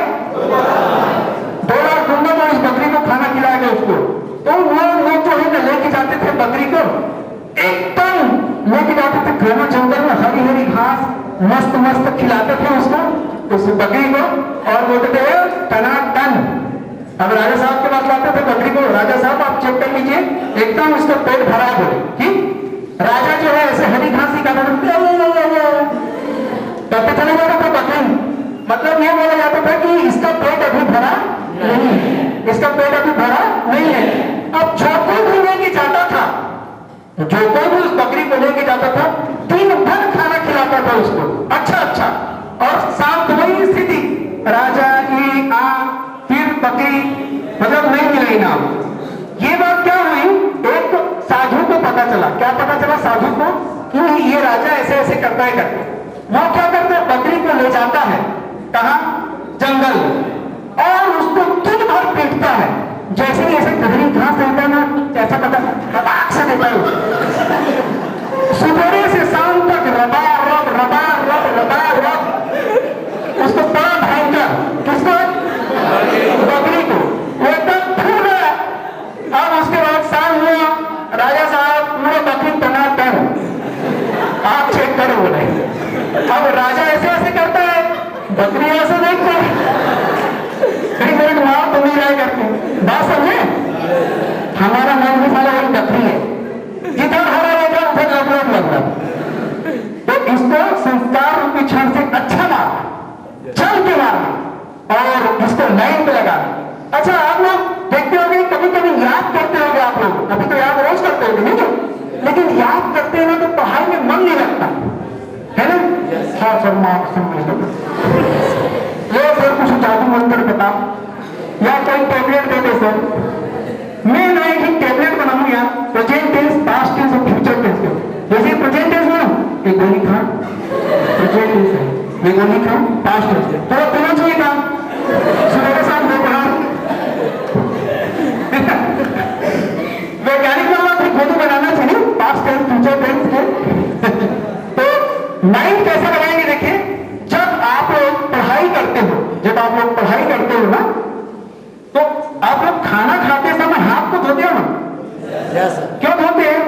2 लाख दूंगा जो इस बकरी को खाना खिलाएगा उसको। तो वो लोग जो है लेके जाते थे बकरी को, एकदम लेके जाते थे घना जंगल में, हरी हरी घास मस्त मस्त खिलाते थे उसको, उस बकरी को, और बोलते थे टनाटन। अब राजा साहब के पास लाते थे बकरी को, राजा साहब आप चेक कर लीजिए एकदम उसका पेट भरा है बोले। ठीक, राजा जो है ऐसे हरी घास ही खाता तब चले जाता था बकरी। मतलब ये बोला जाता था कि इसका पेट अभी भरा नहीं है, इसका पेट अभी भरा नहीं है। अब जो कोई भी लेके जाता था, जो कोई भी उस बकरी को लेके जाता था, दिन भर खाना खिलाता था उसको, अच्छा अच्छा। और शाम को वही स्थिति, राजा की फिर बकरी, मतलब नहीं मिले नाम। ये बात क्या हुई, एक साधु को पता चला। क्या पता चला साधु को? कि ये राजा ऐसे ऐसे करता है करके। वो क्या करता है, बकरी को ले जाता है कहां? जंगल, और उसको दिन भर पीटता है। जैसे ही ऐसे गहरी घास देता है ना, ऐसा पता रबाक से देता है, सुबह से शाम तक रबा रब रबा रब रबा रब, उसको बड़ा भयंकर। किसको? बकरी को। वो एकदम फूल रहा। अब उसके बाद शाम हुआ, राजा साहब पूरे बकरी टनाटन, आप चेक करो बोले। अब राजा ऐसे ऐसे करता है, बकरी ऐसे देखते हैं, कहीं मेरे माँ तो नहीं रहा करते। बात समझे? हमारा नाम भी साला एक बकरी है, जिधर हरा रहेगा उधर लग लगता। तो इसको संस्कार रूपी क्षण से अच्छा मार, चल के मारना, और इसको लाइन पे लगा। अच्छा, आप लोग देखते होंगे, कभी कभी याद करते होंगे आप लोग, अभी तो याद रोज करते होंगे नहीं है? लेकिन याद करते हैं ना तो पढ़ाई में मन नहीं लगता है ना? हाँ सर, माँ ये सर कुछ जादू मंत्र बता, या कोई टैबलेट दे दे सर। मैं ना एक टैबलेट बनाऊं यार, प्रेजेंट टेंस, पास्ट टेंस और फ्यूचर टेंस के। जैसे प्रेजेंट टेंस में एक गोली खा, प्रेजेंट टेंस है, ये गोली खा, पास्ट टेंस है, तो देना चाहिए काम सुबह शाम दोपहर। वैज्ञानिक वाला भी गोली बनाना चाहिए, पास्ट टेंस फ्यूचर टेंस के। तो माइंड कैसे लगाएंगे? देखिए, जब आप लोग पढ़ाई करते हो, जब आप लोग पढ़ाई करते हो ना, तो आप लोग खाना खाते समय हाथ को धोते हो ना? क्यों धोते हैं?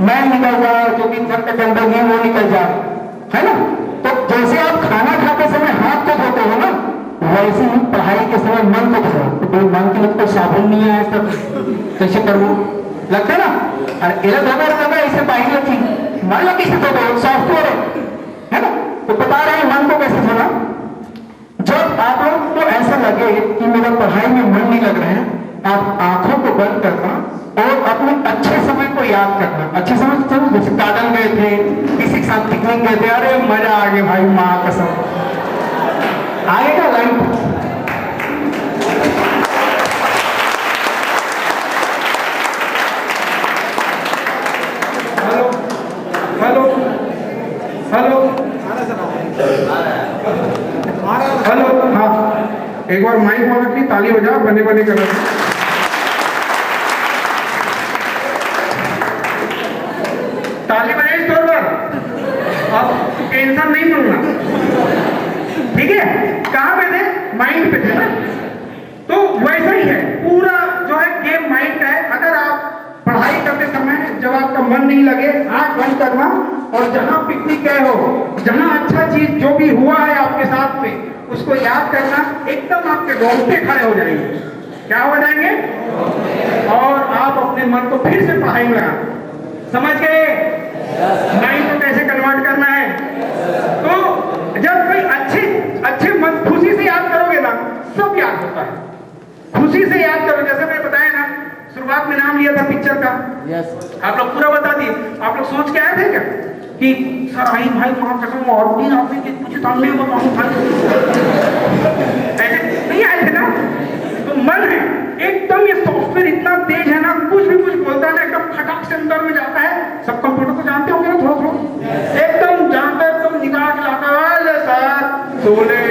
मैल निकल जाए, क्योंकि घर के गंदगी वो निकल जाए, है ना? तो जैसे आप खाना खाते समय हाथ को धोते हो ना, वैसे ही पढ़ाई के समय मन को धो। तो कोई मन के लिए तो साबुन नहीं है, सब कैसे करूँ लगता है ना? अरे इधर धोगा इसे बाहर रखी, मान लो किसी धोगा सॉफ्टवेयर है ना? तो बता रहे हैं मन को कैसे धोना। जब आप लोग को ऐसा लगे कि मेरा पढ़ाई में मन नहीं लग रहा है, आप आंखों को बंद करना और अपने अच्छे समय को याद करना। अच्छे समय तो जैसे गार्डन गए थे, किसी के साथ पिकनिक गए थे, अरे मजा आ गया भाई, माँ कसम आएगा line. Hello hello hello hello, हाँ एक बार माइक वाला की ताली बजा, बने बने कर। ताली बजाई स्टोर पर, अब टेंशन नहीं लूंगा, ठीक है? कहाँ पे थे? माइंड पे थे ना? तो वैसा ही है पूरा जो है गेम माइंड का है। अगर आप पढ़ाई करते समय जब आपका मन नहीं लगे, आंख बंद करना, और जहां पिकनिक गए हो, जहां अच्छा चीज जो भी हुआ है आपके साथ में, उसको याद करना, एकदम आपके रोंगटे खड़े हो जाएंगे। क्या हो जाएंगे? और आप अपने मन को फिर से पढ़ाई में लगा। समझ गए माइंड को कैसे कन्वर्ट करना है? तो जब कोई अच्छे मन खुशी से याद करोगे ना, नाम लिया था पिक्चर का? आप लोग पूरा बता दिए। आप लोग सोच के आए थे क्या कि सर आई भाई वहां कसम और दिन आपने कुछ सामने बताऊं भाई, ऐसे नहीं आए थे ना? तो मन है एकदम, ये सॉफ्टवेयर इतना तेज है ना, कुछ भी कुछ बोलता है ना एकदम खटाक से अंदर में जाता है। सब कंप्यूटर को जानते होंगे ना थोड़ा थोड़ा, एकदम जानता है, एकदम निकाल के लाता है सर सोने।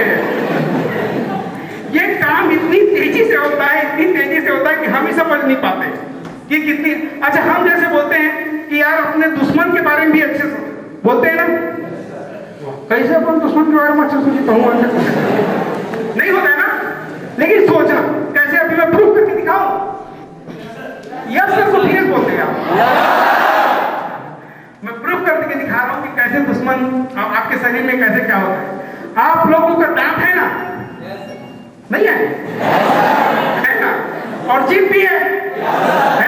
ये काम इतनी तेजी से होता है, इतनी तेजी से होता है कि हम ही समझ नहीं पाते कि कितनी। अच्छा, हम जैसे बोलते हैं कि यार अपने दुश्मन के बारे में भी अच्छे से बोलते हैं ना, कैसे अपन दुश्मन के बारे में अच्छे सोचे कहूँ, नहीं होता है ना? लेकिन सोचना कैसे, अभी मैं प्रूफ करके दिखाऊं? यस सर को सीरियस बोलते हैं आप। मैं प्रूफ करके दिखा रहा हूं कि कैसे दुश्मन आपके शरीर में कैसे क्या होता है। आप लोगों का दांत है ना, नहीं है ना? और जीभ भी है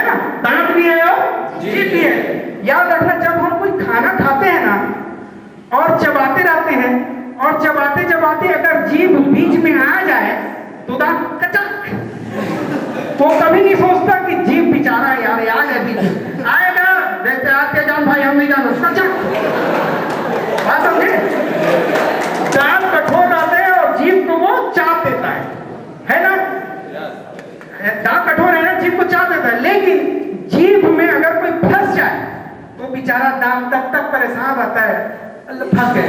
ना? दांत भी है और जीभ भी है। याद रखना, जब हम कोई खाना खाते हैं ना और चबाते रहते हैं, और चबाते चबाते अगर जीभ बीच में आ जाए तो दांत कचक, वो कभी नहीं सोचता कि जीभ बेचारा यार आ जाए बीच आएगा, देखते आते जान भाई हम नहीं जान, कचक। बात समझे? दांत कठोर रहते हैं और जीभ को वो चाप देता है ना? दांत कठोर है ना, जीभ को चाप देता है। लेकिन जीभ में अगर कोई फंस जाए तो बेचारा दांत तब तक परेशान रहता है, फंस गए।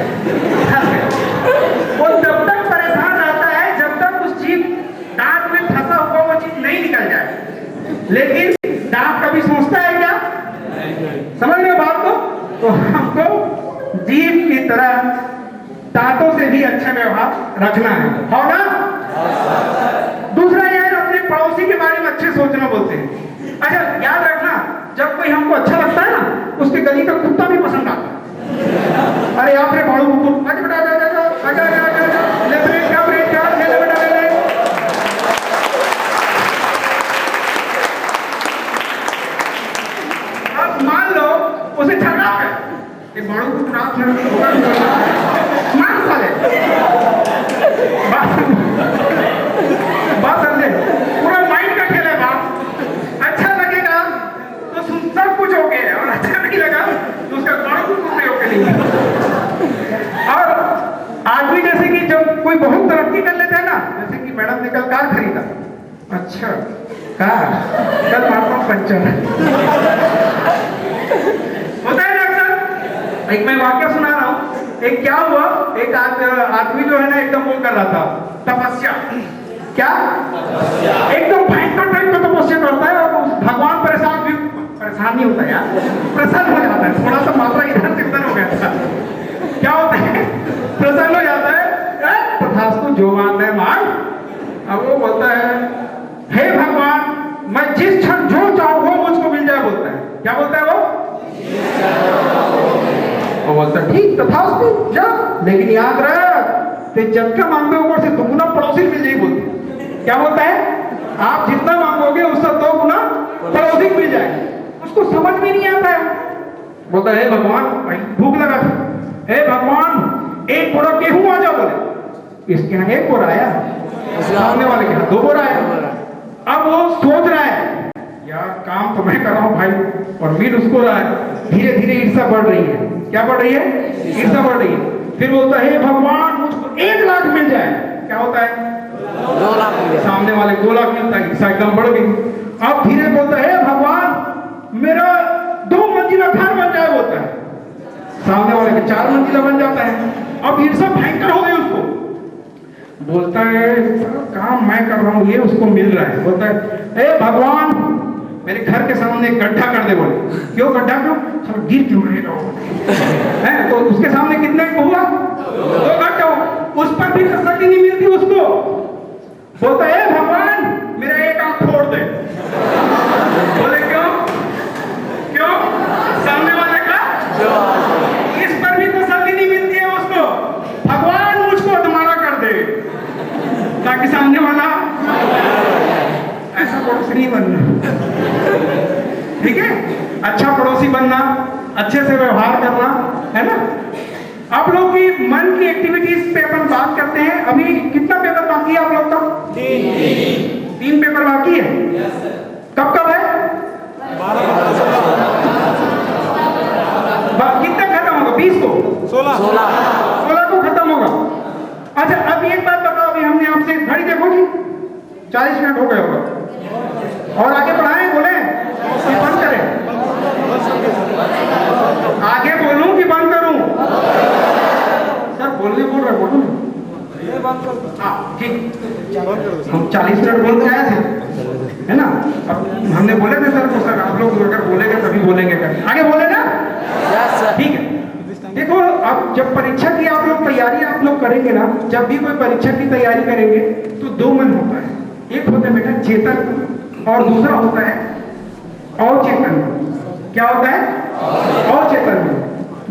वो तब तक परेशान रहता है जब तक उस जीभ दांत में फंसा हुआ वो चीज नहीं निकल जाए। लेकिन दांत कभी सोचता है क्या? समझ रहे हो बात को? तो हमको जीभ की तरह दांतों से भी अच्छा व्यवहार रखना है, होगा? दूसरा यार, अपने पड़ोसी के बारे में अच्छे सोचना बोलते हैं। अच्छा, याद रखना, जब कोई हमको अच्छा लगता है ना, उसके गली का कुत्ता भी पसंद आता है। अरे आप रे भाड़ू कुकुर, आज बेटा ले ब्रेक क्या ले बेटा ले। अब मान लो उसे झगड़ा है, ये भाड़ू कुकुर आप मान साले, बात समझे? पूरा माइंड का खेल है बात। अच्छा लगेगा तो सब कुछ ओके है, और अच्छा नहीं लगा तो उसका भाड़ू कुकुर भी ओके नहीं है। और आदमी जैसे कि जब कोई बहुत तरक्की कर लेता है ना, जैसे कि मैडम ने कल कार खरीदा, अच्छा कार, कल मारता पंचर होता है ना अक्सर। एक मैं वाक्य सुना रहा हूँ। एक क्या हुआ, एक आदमी जो है ना एकदम वो कर रहा था तपस्या, क्या एकदम भयंकर टाइप का तपस्या करता है, और भगवान परेशान नहीं होता यार, प्रसन्न हो जाता है। थोड़ा सा मात्रा इधर से उधर हो गया था, क्या होता है? प्रसन्न हो जाता है, तथास्तु जो मांग है मांग। अब वो बोलता है, हे भगवान मैं जिस क्षण जो चाहूं वो मुझको मिल जाए, बोलता है। क्या बोलता है वो बोलता है ठीक तथास्तु जा, लेकिन याद रख ते जब का मांगोगे ऊपर से दुगुना पड़ोसी मिल जाएगी, बोलते। क्या बोलता है? आप जितना मांगोगे उससे 2 गुना पड़ोसी मिल जाएगी। उसको समझ में नहीं आता है, बोलता है हे भगवान, भूख लगा था, हे भगवान 1 बोरा गेहूं आ जाओ, बोले। इसके यहाँ 1 बोरा आया, सामने वाले के यहाँ 2 बोरा आया। अब वो सोच रहा है यार काम तो मैं कर रहा हूँ भाई, और मिल उसको रहा है। धीरे धीरे ईर्ष्या बढ़ रही है। क्या बढ़ रही है? ईर्ष्या बढ़ रही है। फिर बोलता है भगवान मुझको 1 लाख मिल जाए। क्या होता है? 2 लाख। सामने वाले 2 लाख मिलता है, ईर्ष्या एकदम बढ़ गई। अब धीरे बोलता है भगवान मेरा 2 मंजिला घर बन जाए, बोलता है। सामने वाले के 4 मंजिला बन जाता है। अब ईर्ष्या भयंकर हो गई उसको। बोलता है काम मैं कर रहा हूँ, ये उसको मिल रहा है। बोलता है हे भगवान मेरे घर के सामने एक गड्ढा कर दे, बोले। क्यों गड्ढा? क्यों? सब गिर क्यों रहे हैं? तो उसके सामने कितने को हुआ? 2 गड्ढा। उस पर भी तसल्ली नहीं मिलती उसको। बोलता है भगवान मेरा 1 आंख फोड़ दे। बोले क्यों? क्यों? सामने वाले का इस पर भी तसल्ली नहीं मिलती है उसको। भगवान मुझको तुम्हारा कर दे, ताकि सामने वाला ऐसा पड़ोसी नहीं बनना। ठीक है? अच्छा पड़ोसी बनना, अच्छे से व्यवहार करना, है ना? आप लोग की मन की एक्टिविटीज पे अपन बात करते हैं। अभी कितना पेपर बाकी है आप लोग का? 3 पेपर बाकी है। कब कब है? कितना खत्म होगा? 20 को 16 को खत्म होगा। अच्छा अब एक बात बताओ, अभी हमने आपसे घड़ी देखो जी 40 मिनट हो गए होगा, और आगे बढ़ाएं बोले कि बंद करें? आगे बोलूं कि बंद करूं? सर बोलने बोल रहे, बोलूं? हाँ ठीक, हम 40 मिनट बोल के आए थे, है ना? अब हमने बोले थे सर को, सर आप लोग अगर बोलेंगे तभी बोलेंगे, कर आगे बोले ना? ठीक है। देखो अब जब परीक्षा की आप लोग तैयारी आप लोग करेंगे ना, जब भी कोई परीक्षा की तैयारी करेंगे तो दो मन होता है, एक होता है बेटा चेतन और दूसरा होता है अवचेतन। क्या होता है? अवचेतन।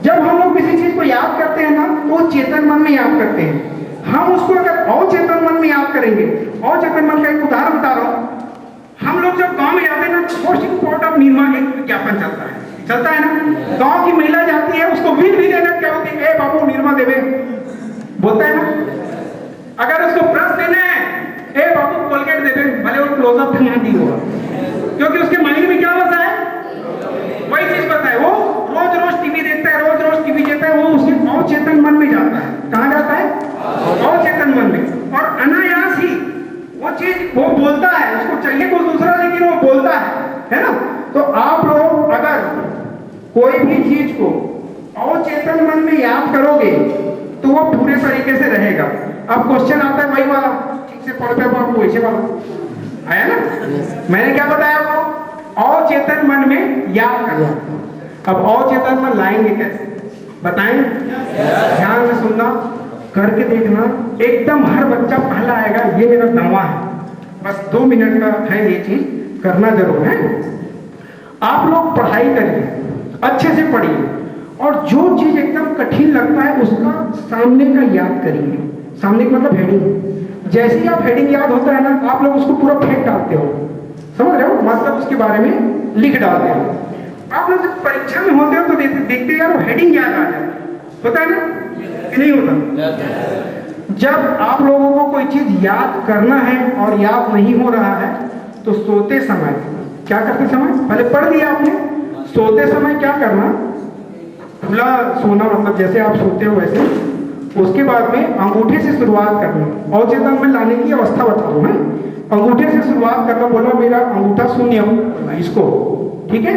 जब हम लोग किसी चीज को याद करते हैं ना तो चेतन मन में याद करते हैं। हम उसको अगर अवचेतन मन में याद करेंगे, अवचेतन मन का एक उदाहरण बता रहा हूं। हम लोग जब गांव में जाते हैं ना, पोस्टिंग कोर्ट ऑफ निर्मा एक विज्ञापन चलता है ना, गांव की महिला जाती है, उसको विल भी देना क्या होती है, ए बाबू निर्मा देवे बोलता है ना। अगर उसको ब्रश देना है, ए बाबू कोलगेट देवे, भले वो क्लोजअप यहाँ दी होगा, क्योंकि उसके माइंड में क्या बसा है, वही चीज पता है। वो रोज रोज टीवी देखता है, रोज रोज टीवी देखता है, वो उसके अवचेतन मन में जाता है। कहाँ जाता है? अवचेतन मन में। और अनायास ही वो चीज वो बोलता है, उसको चाहिए कुछ दूसरा लेकिन वो बोलता है ना? तो आप लोग अगर कोई भी चीज को अवचेतन मन में याद करोगे तो वो पूरे तरीके से रहेगा। अब क्वेश्चन आता है वही वाला, ठीक से पढ़ते हो आपको वैसे वाला आया ना? मैंने क्या बताया आपको? अवचेतन मन में याद करना। अब अवचेतन मन लाएंगे कैसे बताएं? ध्यान में सुनना, करके देखना, एकदम हर बच्चा पहला आएगा, ये मेरा दावा है। बस 2 मिनट का है, ये चीज करना जरूर है। आप लोग पढ़ाई करिए, अच्छे से पढ़िए, और जो चीज एकदम कठिन लगता है उसका सामने का याद करिए। सामने का मतलब हेडिंग। जैसे ही आप हेडिंग याद होता है ना, आप लोग उसको पूरा फेंक डालते हो, समझ रहे हो? मतलब उसके बारे में लिख डालते हो। आप लोग जब परीक्षा में होते हो तो देखते यार वो हेडिंग याद आ जाए, होता है ना कि नहीं होता? जब आप लोगों को कोई चीज याद करना है और याद नहीं हो रहा है तो सोते समय क्या करते समय, पहले पढ़ लिया आपने, सोते समय क्या करना, खुला सोना, मतलब जैसे आप सोते हो वैसे। उसके बाद में अंगूठे से शुरुआत करना, अवचेतन में लाने की अवस्था बता दूं मैं। अंगूठे से शुरुआत करना, बोला मेरा अंगूठा शून्य हो इसको, ठीक है?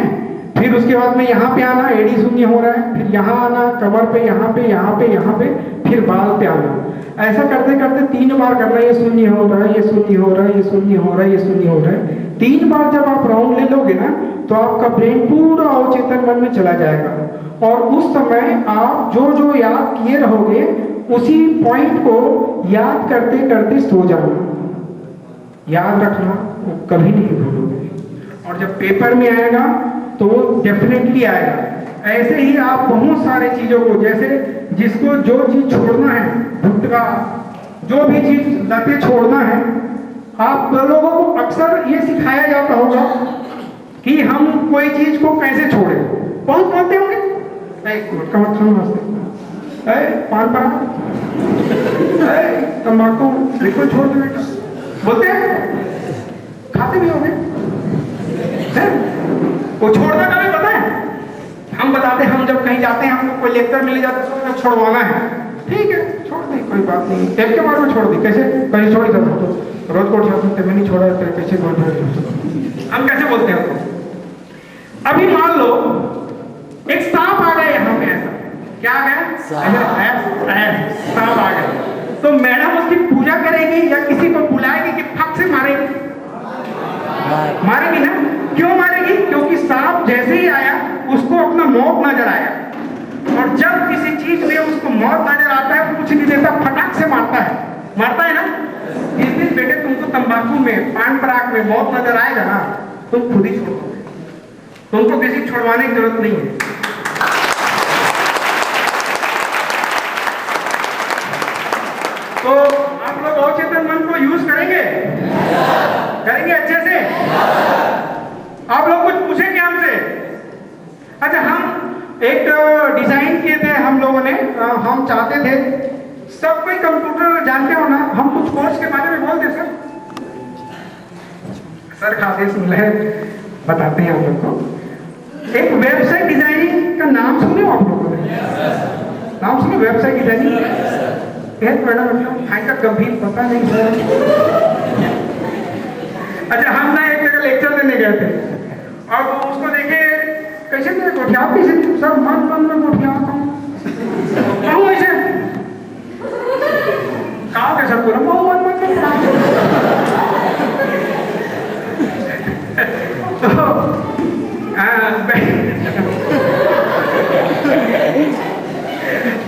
फिर उसके बाद में यहाँ पे आना, एडी शून्य हो रहा है, फिर यहाँ आना, कमर पे, यहाँ पे, यहाँ पे, यहाँ पे, फिर बाल पे आना। ऐसा करते करते 3 बार करना, ये शून्य हो रहा है, ये शून्य हो रहा है, ये शून्य हो रहा है, ये शून्य हो रहा है। 3 बार जब आप राउंड ले लोगे ना तो आपका ब्रेन पूरा अवचेतन मन में चला जाएगा, और उस समय आप जो जो याद किए रहोगे उसी पॉइंट को याद करते करते सो जाना। याद रखना, वो कभी नहीं भूलोगे, और जब पेपर में आएगा तो डेफिनेटली आएगा। ऐसे ही आप बहुत सारे चीजों को, जैसे जिसको जो चीज छोड़ना है, भुट्टा, जो भी चीज लते छोड़ना है, आप लोगों को अक्सर ये सिखाया जाता होगा कि हम कोई चीज को कैसे छोड़े। बहुत बोलते होंगे पान परा, तंबाकू बिल्कुल छोड़ दो बेटा, बोलते हैं, खाते भी होंगे। वो छोड़ना का भी पता है, हम बताते हैं, हम जब कहीं जाते हैं, हमको कोई लेक्चर मिल जाता है तो छोड़वाना है, ठीक है छोड़ दे, कोई बात नहीं, एक के बार में छोड़ दी। कैसे कहीं छोड़ देता तो रोज को छोड़ते, मैंने छोड़ा तो कैसे बोल रहे, हम कैसे बोलते हैं? अभी मान लो एक सांप आ गया यहाँ पे, ऐसा क्या आ गया? सांप आ गया, तो मैडम उसकी पूजा करेगी या किसी को बुलाएगी कि फक से मारेगी? मारेगी ना। क्यों मारेगी? क्योंकि सांप जैसे ही आया उसको अपना मौत नजर आया, और जब किसी चीज में उसको मौत नजर आता है, कुछ नहीं देता, फटाक से मारता है ना। इस दिन बेटे तुमको तंबाकू में, पान पराग में मौत नजर आएगा ना, तुम खुद ही छोड़ दोगे, तुमको किसी छोड़वाने की जरूरत नहीं है। तो आप लोग अवचेतन मन को यूज करेंगे अच्छे से? आप लोग कुछ पूछेंगे हमसे? अच्छा, हम एक डिजाइन किए थे हम लोगों ने, हम चाहते थे सब कोई कंप्यूटर जानते हो ना, हम कुछ कोर्स के बारे में बोल दे सर खाते सुन ले, बताते हैं आप लोग को। एक वेबसाइट डिजाइनिंग का नाम सुने हो आप लोगों ने? नाम सुने वेबसाइट डिजाइनिंग? एक बड़ा मतलब हाई का गंभीर पता नहीं सर। अच्छा हम ना एक जगह लेक्चर देने गए थे और वो उसको देखे कैसे थे गोठिया कैसे सर मन मन में गोठिया आता हूँ ऐसे कहा कैसा बोला मन मन मन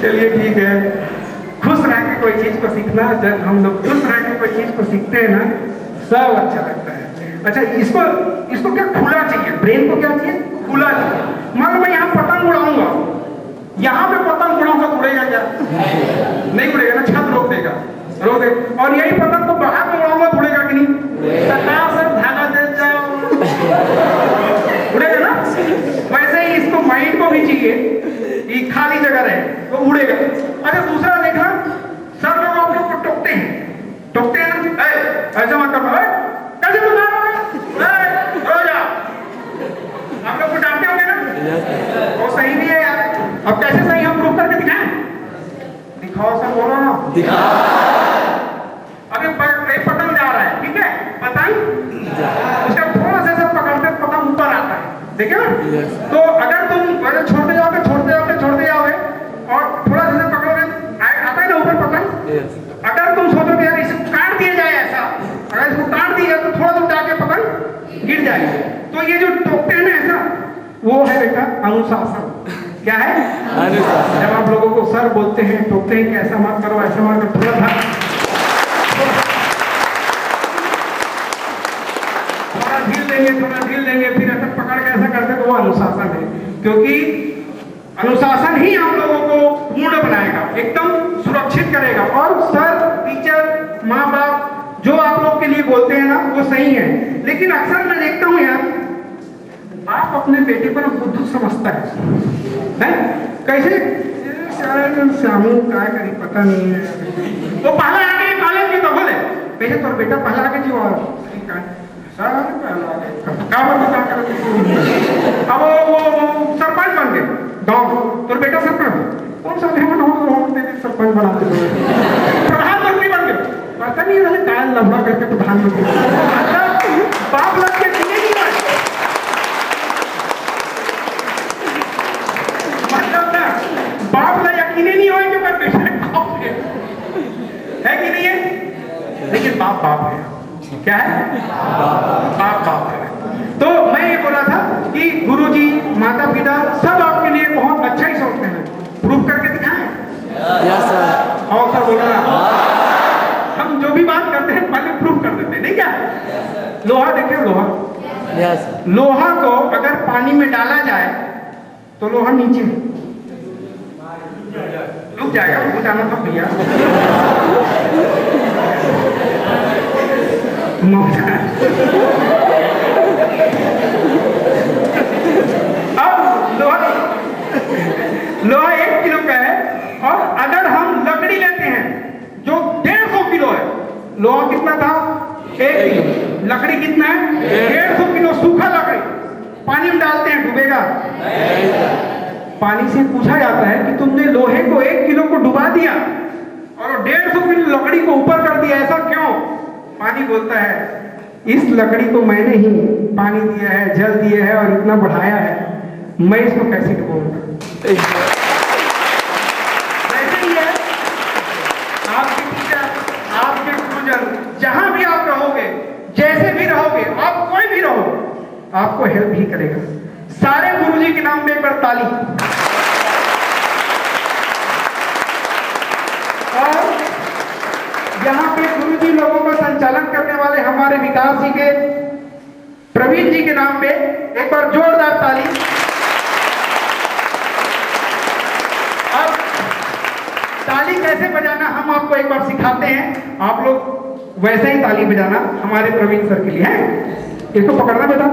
चलिए ठीक है। खुश रह के कोई चीज को सीखना, जब हम लोग खुश रह के कोई चीज को सीखते हैं ना सब अच्छा लगता है। अच्छा इसको क्या खुला चाहिए, ब्रेन को क्या चाहिए? खुला चाहिए। मान लो मैं यहाँ पतंग उड़ाऊंगा, यहाँ पे पतंग उड़ाऊंगा तो उड़ेगा क्या? नहीं उड़ेगा ना, छत रोक देगा। और यही पतंग को बाहर में उड़ाऊंगा तो उड़ेगा कि नहीं? सरकार सर धागा दे जाओ उड़ेगा ना। वैसे ही इसको माइंड को भी चाहिए कि खाली जगह रहे तो उड़ेगा। अच्छा दूसरा देखना, सब लोग आप लोग को टोकते हैं ना, ऐसा मत करो, कैसे तुम आप लोग को डांटते होंगे ना, वो सही नहीं है यार। अब कैसे सही हम प्रूफ करके दिखाएं? दिखाओ सर, बोलो ना दिखाओ। अभी पतंग जा रहा है, ठीक है, पतंग उसका थोड़ा सा पकड़ते पतंग ऊपर आता है, ठीक है ना? तो अगर तुम छोड़ते जाओगे और थोड़ा सा पकड़ोगे आता है ना ऊपर पतंग। अगर तुम सोचोगे यार इसे काट दिया जाए ऐसा, अगर इसको काट दिया तो थोड़ा दूर जाके पतंग गिर जाएगी। तो ये जो टोकते हैं ना ऐसा, वो है बेटा अनुशासन। क्या है? अनुशासन। जब आप लोगों को सर बोलते हैं टोकते हैं कि ऐसा मत करो, ऐसा मत करो, थोड़ा ढील देंगे फिर ऐसा पकड़ के ऐसा करते तो वो अनुशासन है। क्योंकि अनुशासन ही आप लोगों को पूर्ण बनाएगा, एकदम सुरक्षित करेगा। और सर, टीचर, माँ बाप जो आप लोग के लिए बोलते हैं ना वो सही है, लेकिन अक्सर मैं देखता हूँ यार आप अपने बेटे को ना बुद्धू समझता है कैसे श्यामू क्या करी पता नहीं है। वो पहला आके कॉलेज में तो बोले पहले तो बेटा पहला आके जी और अब वो सरपंच बन गए गाँव, तो बेटा सरपंच कौन सा सरपंच बनाते प्रधानमंत्री बन गए, पता नहीं रहे कायल लफड़ा करके प्रधानमंत्री। बाप लग के दिए नहीं है मतलब ना, बाप लग यकीन नहीं हो कि मैं बेटे है कि नहीं है, लेकिन बाप है। क्या है? बाप है। तो मैं ये बोला था कि गुरुजी, माता पिता सब आपके लिए बहुत अच्छा ही सोचते हैं। प्रूफ करके दिखाएं? Yes sir. और सर बोला ना, हम जो भी बात करते हैं पहले प्रूफ कर देते हैं, नहीं क्या? लोहा देखिए, लोहा, यस, लोहा को अगर पानी में डाला जाए तो लोहा नीचे रुक जाएगा, रुक जाना तो भैया। अब लोहा 1 किलो का है, और अगर हम लकड़ी लेते हैं जो 150 किलो है, लोहा कितना था? 1 किलो। लकड़ी कितना है? 150 किलो सूखा लकड़ी पानी में डालते हैं, डूबेगा? पानी से पूछा जाता है कि तुमने लोहे को 1 किलो को डुबा दिया और 150 किलो लकड़ी को ऊपर कर दिया, ऐसा क्यों? पानी बोलता है इस लकड़ी को मैंने ही पानी दिया है, जल दिया है और इतना बढ़ाया है, मैं इसको कैसे डुबाऊंगा? वैसे ही है आपके टीचर, आपके गुरुजन, जहां भी आप रहोगे, जैसे भी रहोगे, आप कोई भी रहो, आपको हेल्प ही करेगा। सारे गुरुजी के नाम पे एक बार ताली। और यहाँ पे गुरुजी लोगों का संचालन करने वाले हमारे विकास जी के, प्रवीण जी के नाम पे एक बार जोरदार ताली। अब ताली कैसे बजाना हम आपको एक बार सिखाते हैं, आप लोग वैसे ही ताली बजाना हमारे प्रवीण सर के लिए है। इसको पकड़ना बेटा,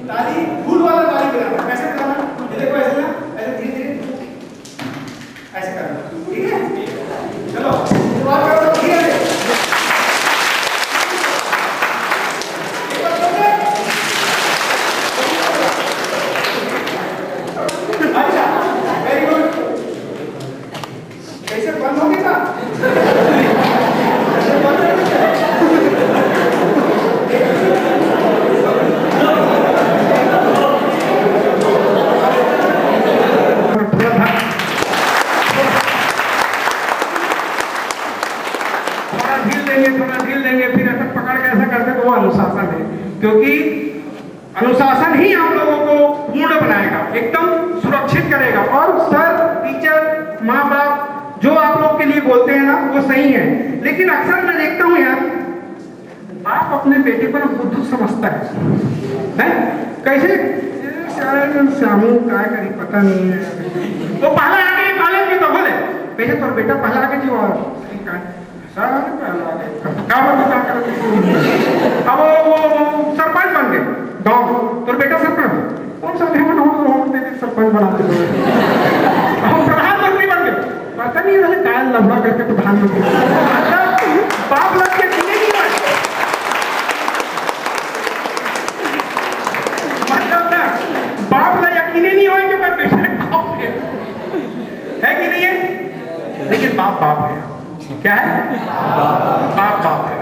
ताली फूल वाला ताली बजाना। कैसे बजाना? देखो ऐसे ना, ऐसे धीरे धीरे ऐसे करना, ठीक है? चलो शुरुआत करो, धीरे धीरे। क्योंकि अनुशासन ही आप लोगों को पूर्ण बनाएगा, एकदम सुरक्षित करेगा। और सर, टीचर, माँ बाप जो आप लोग के लिए बोलते हैं ना, वो सही है, लेकिन अक्सर मैं देखता हूँ यार, आप अपने बेटे को ना बुद्धू समझता है? कैसे श्यामू क्या करी पता नहीं है, वो पहला आके कॉलेज में तो बोले पहले तो बेटा पहला आके जी और अब वो सरपंच बन गए गाँव, तो बेटा सरपंच कौन सा सरपंच बनाते हम प्रधानमंत्री बन गए, पता नहीं रहे कायल लफड़ा करके प्रधानमंत्री। बाप लग के दिए नहीं है, मतलब ना बाप ला यकीन नहीं हो कि मैं बेटे बाप है कि नहीं है, लेकिन बाप बाप है। क्या है? बाप बाप है।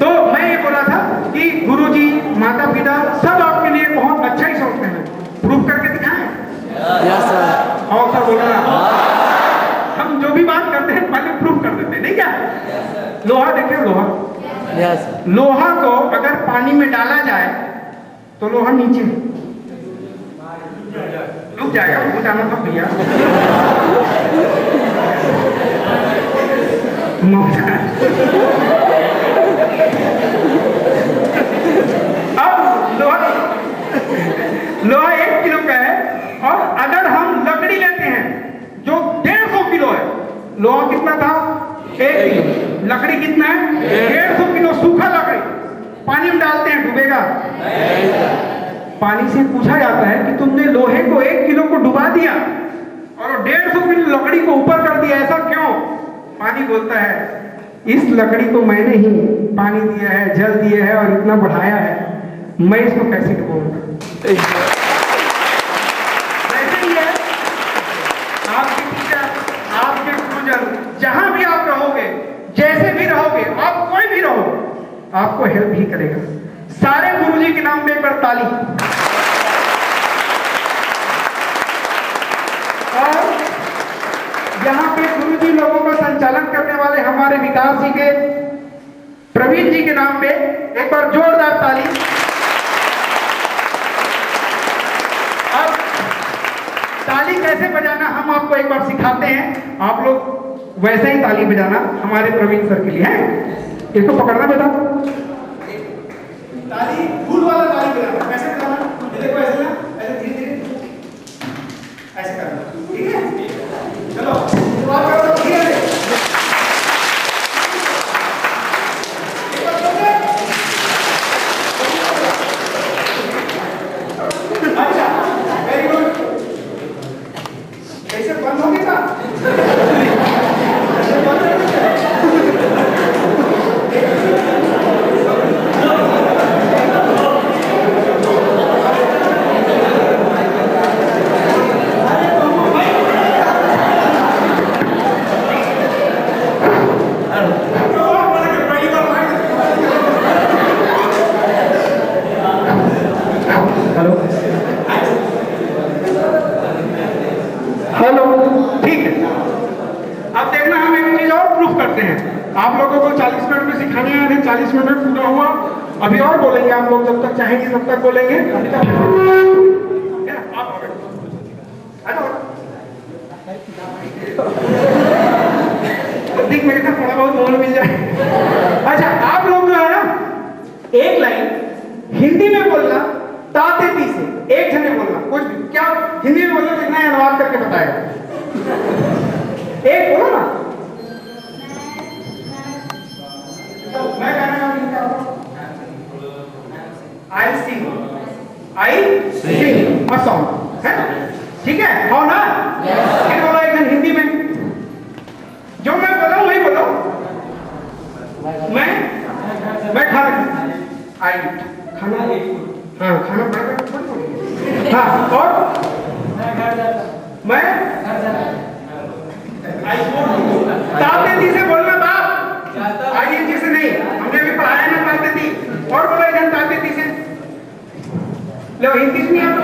तो मैं ये बोला था कि गुरुजी, माता पिता सब आपके लिए बहुत अच्छा ही सोचते हैं, प्रूफ करके दिखाएं। और सर बोला ना, हम जो भी बात करते हैं पहले प्रूफ कर देते हैं, नहीं क्या? लोहा देखिए, लोहा लोहा को अगर पानी में डाला जाए तो लोहा नीचे रुक जाएगा, वो जाना था भैया। अब लोहा 1 किलो का है, और अगर हम लकड़ी लेते हैं जो 150 किलो है, लोहा कितना था? 1 किलो। लकड़ी कितना है? 150 किलो सूखा लकड़ी। पानी में डालते हैं, डूबेगा? पानी से पूछा जाता है कि तुमने लोहे को 1 किलो को डुबा दिया और 150 किलो लकड़ी को ऊपर कर दिया, ऐसा क्यों? पानी बोलता है इस लकड़ी को मैंने ही पानी दिया है, जल दिया है और इतना बढ़ाया है, मैं इसको कैसे डुबाऊंगा? ऐसे ही है आपके टीचर, आपके गुरुजन, जहां भी आप रहोगे, जैसे भी रहोगे, आप कोई भी रहो, आपको हेल्प ही करेगा। सारे गुरुजी के नाम पे एक बार ताली। और यहाँ पे गुरुजी लोगों का संचालन करने वाले हमारे विकास जी के, प्रवीण जी के नाम पे एक बार जोरदार ताली। अब ताली कैसे बजाना हम आपको एक बार सिखाते हैं, आप लोग वैसे ही ताली बजाना हमारे प्रवीण सर के लिए है। इसको पकड़ना बेटा, ताली फूल वाला ताली बजाना। कैसे बजाना? देखो ऐसे ना, ऐसे धीरे धीरे ऐसे करना, ठीक है? चलो शुरुआत करो, धीरे धीरे। अच्छा, वेरी गुड। कैसे बंद हो गया? हेलो, ठीक है। अब देखना हम एक चीज और प्रूफ करते हैं। आप लोगों को 40 मिनट में सिखाने आए थे, 40 मिनट में पूरा हुआ, अभी और बोलेंगे आप लोग, जब तक चाहेंगे तब तक बोलेंगे। अभी तक आप देख मेरे साथ थोड़ा बहुत बोल मिल जाए। अच्छा, आप लोग जो है ना, एक लाइन हिंदी में बोलना, ताते ती से एक जने बोलना, कुछ भी क्या हिंदी में बोलना, कितना है अनुवाद करके बताएगा। एक बोलो ना, मैं कहना आई सिंग अ सॉन्ग, है ठीक है? हो ना? फिर बोलो एक जन हिंदी में, जो मैं बोला वही बोलो। मैं खाना आई खाना एक, हाँ खाना बड़ा, हाँ, और मैं ताते ती से बोलना, बाप आगे जी से नहीं, हमने अभी पढ़ाया ना ताते ती। और बोलो एक जन ताते ती से, लो हिंदी से नहीं आता।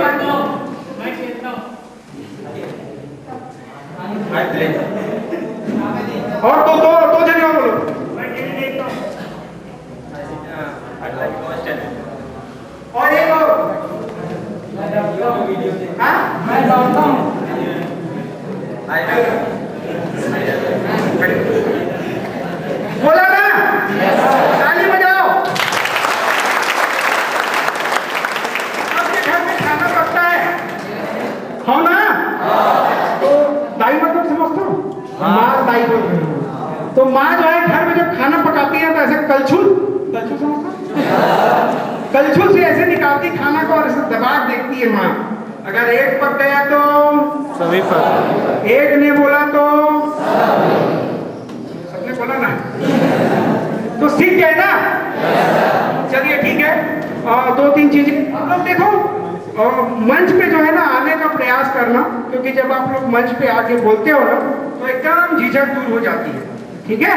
और दो जने और बोलो। बोला ना, ताली बजाओ। आपके घर में खाना पकता है, हो ना? तो दाई मतलब समझते हो? माँ दाई बोलते हैं। तो माँ जो है घर में जब खाना पकाती है तो ऐसे कलछुल समझते हो? कलछुल से ऐसे निकालती खाना को और ऐसे दबा देखती है माँ। अगर एक पक गया तो सभी पर एक ने बोला तो सबने बोला ना, तो सीख गए ना। चलिए ठीक है, दो तीन चीजें आप लोग देखो। मंच पे जो है ना आने का प्रयास करना, क्योंकि जब आप लोग मंच पे आके बोलते हो ना तो एकदम झिझक दूर हो जाती है, ठीक है?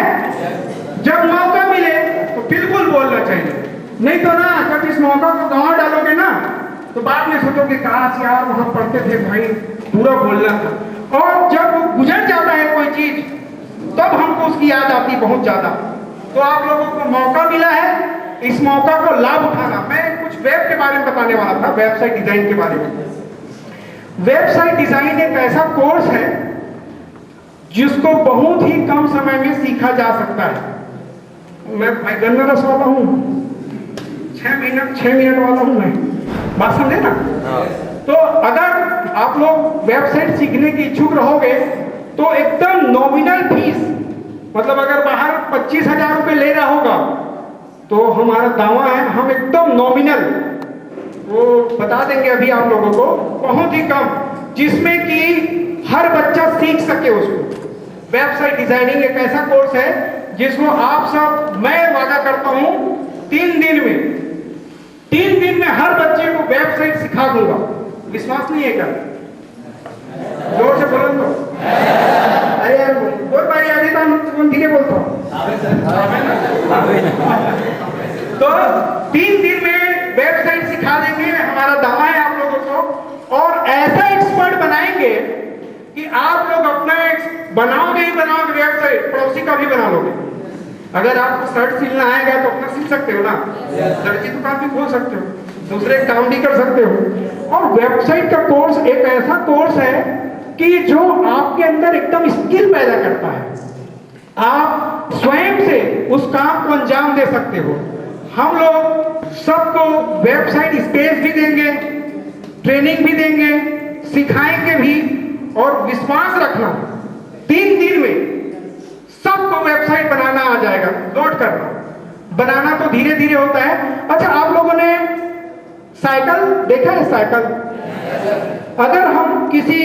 जब मौका मिले तो बिल्कुल बोलना चाहिए, नहीं तो ना जब इस मौका को गंवा डालोगे ना तो बाद में सोचोगे काश यार वहां पढ़ते थे भाई, पूरा बोलना था। और जब वो गुजर जाता है कोई चीज तब हमको उसकी याद आती है बहुत ज्यादा। तो आप लोगों को मौका मिला है, इस मौका को लाभ उठाना। मैं कुछ वेब के बारे में बताने वाला था, वेबसाइट डिजाइन के बारे में। वेबसाइट डिजाइन एक ऐसा कोर्स है जिसको बहुत ही कम समय में सीखा जा सकता है। मैं भाई गन्ना रस वाला हूँ, 6 मिनट वाला हूँ मैं, बात समझे ना? तो अगर आप लोग वेबसाइट सीखने की इच्छुक रहोगे तो एकदम नॉमिनल फीस, मतलब अगर बाहर 25,000 रुपये ले रहा होगा तो हमारा दावा है हम एकदम नॉमिनल वो बता देंगे अभी आप लोगों को, बहुत ही कम, जिसमें कि हर बच्चा सीख सके उसको। वेबसाइट डिजाइनिंग एक ऐसा कोर्स है जिसको आप सब, मैं वादा करता हूं 3 दिन में हर बच्चे को वेबसाइट सिखा दूंगा। विश्वास नहीं है क्या? जोर से बोलो तो। अरे यार बहुत बारी आगे तो धीरे बोलता हूँ। तो 3 दिन में वेबसाइट सिखा देंगे, हमारा दावा है आप लोगों को। और ऐसा एक्सपर्ट बनाएंगे कि आप लोग अपना बनाओगे ही बनाओगे वेबसाइट, पड़ोसी का भी बना लोगे। अगर आपको शर्ट सिलना आएगा तो अपना सिल सकते हो ना, दर्जी दुकान भी खोल सकते हो, दूसरे काम भी कर सकते हो। और वेबसाइट का कोर्स एक ऐसा कोर्स है कि जो आपके अंदर एकदम स्किल पैदा करता है। आप स्वयं से उस काम को अंजाम दे सकते हो। हम लोग सबको वेबसाइट स्पेस भी देंगे, ट्रेनिंग भी देंगे, सिखाएंगे भी। और विश्वास रखना 3 दिन में सबको वेबसाइट बनाना आ जाएगा। नोट करना, बनाना तो धीरे धीरे होता है। अच्छा, आप लोगों ने साइकिल देखा है? साइकिल, अगर हम किसी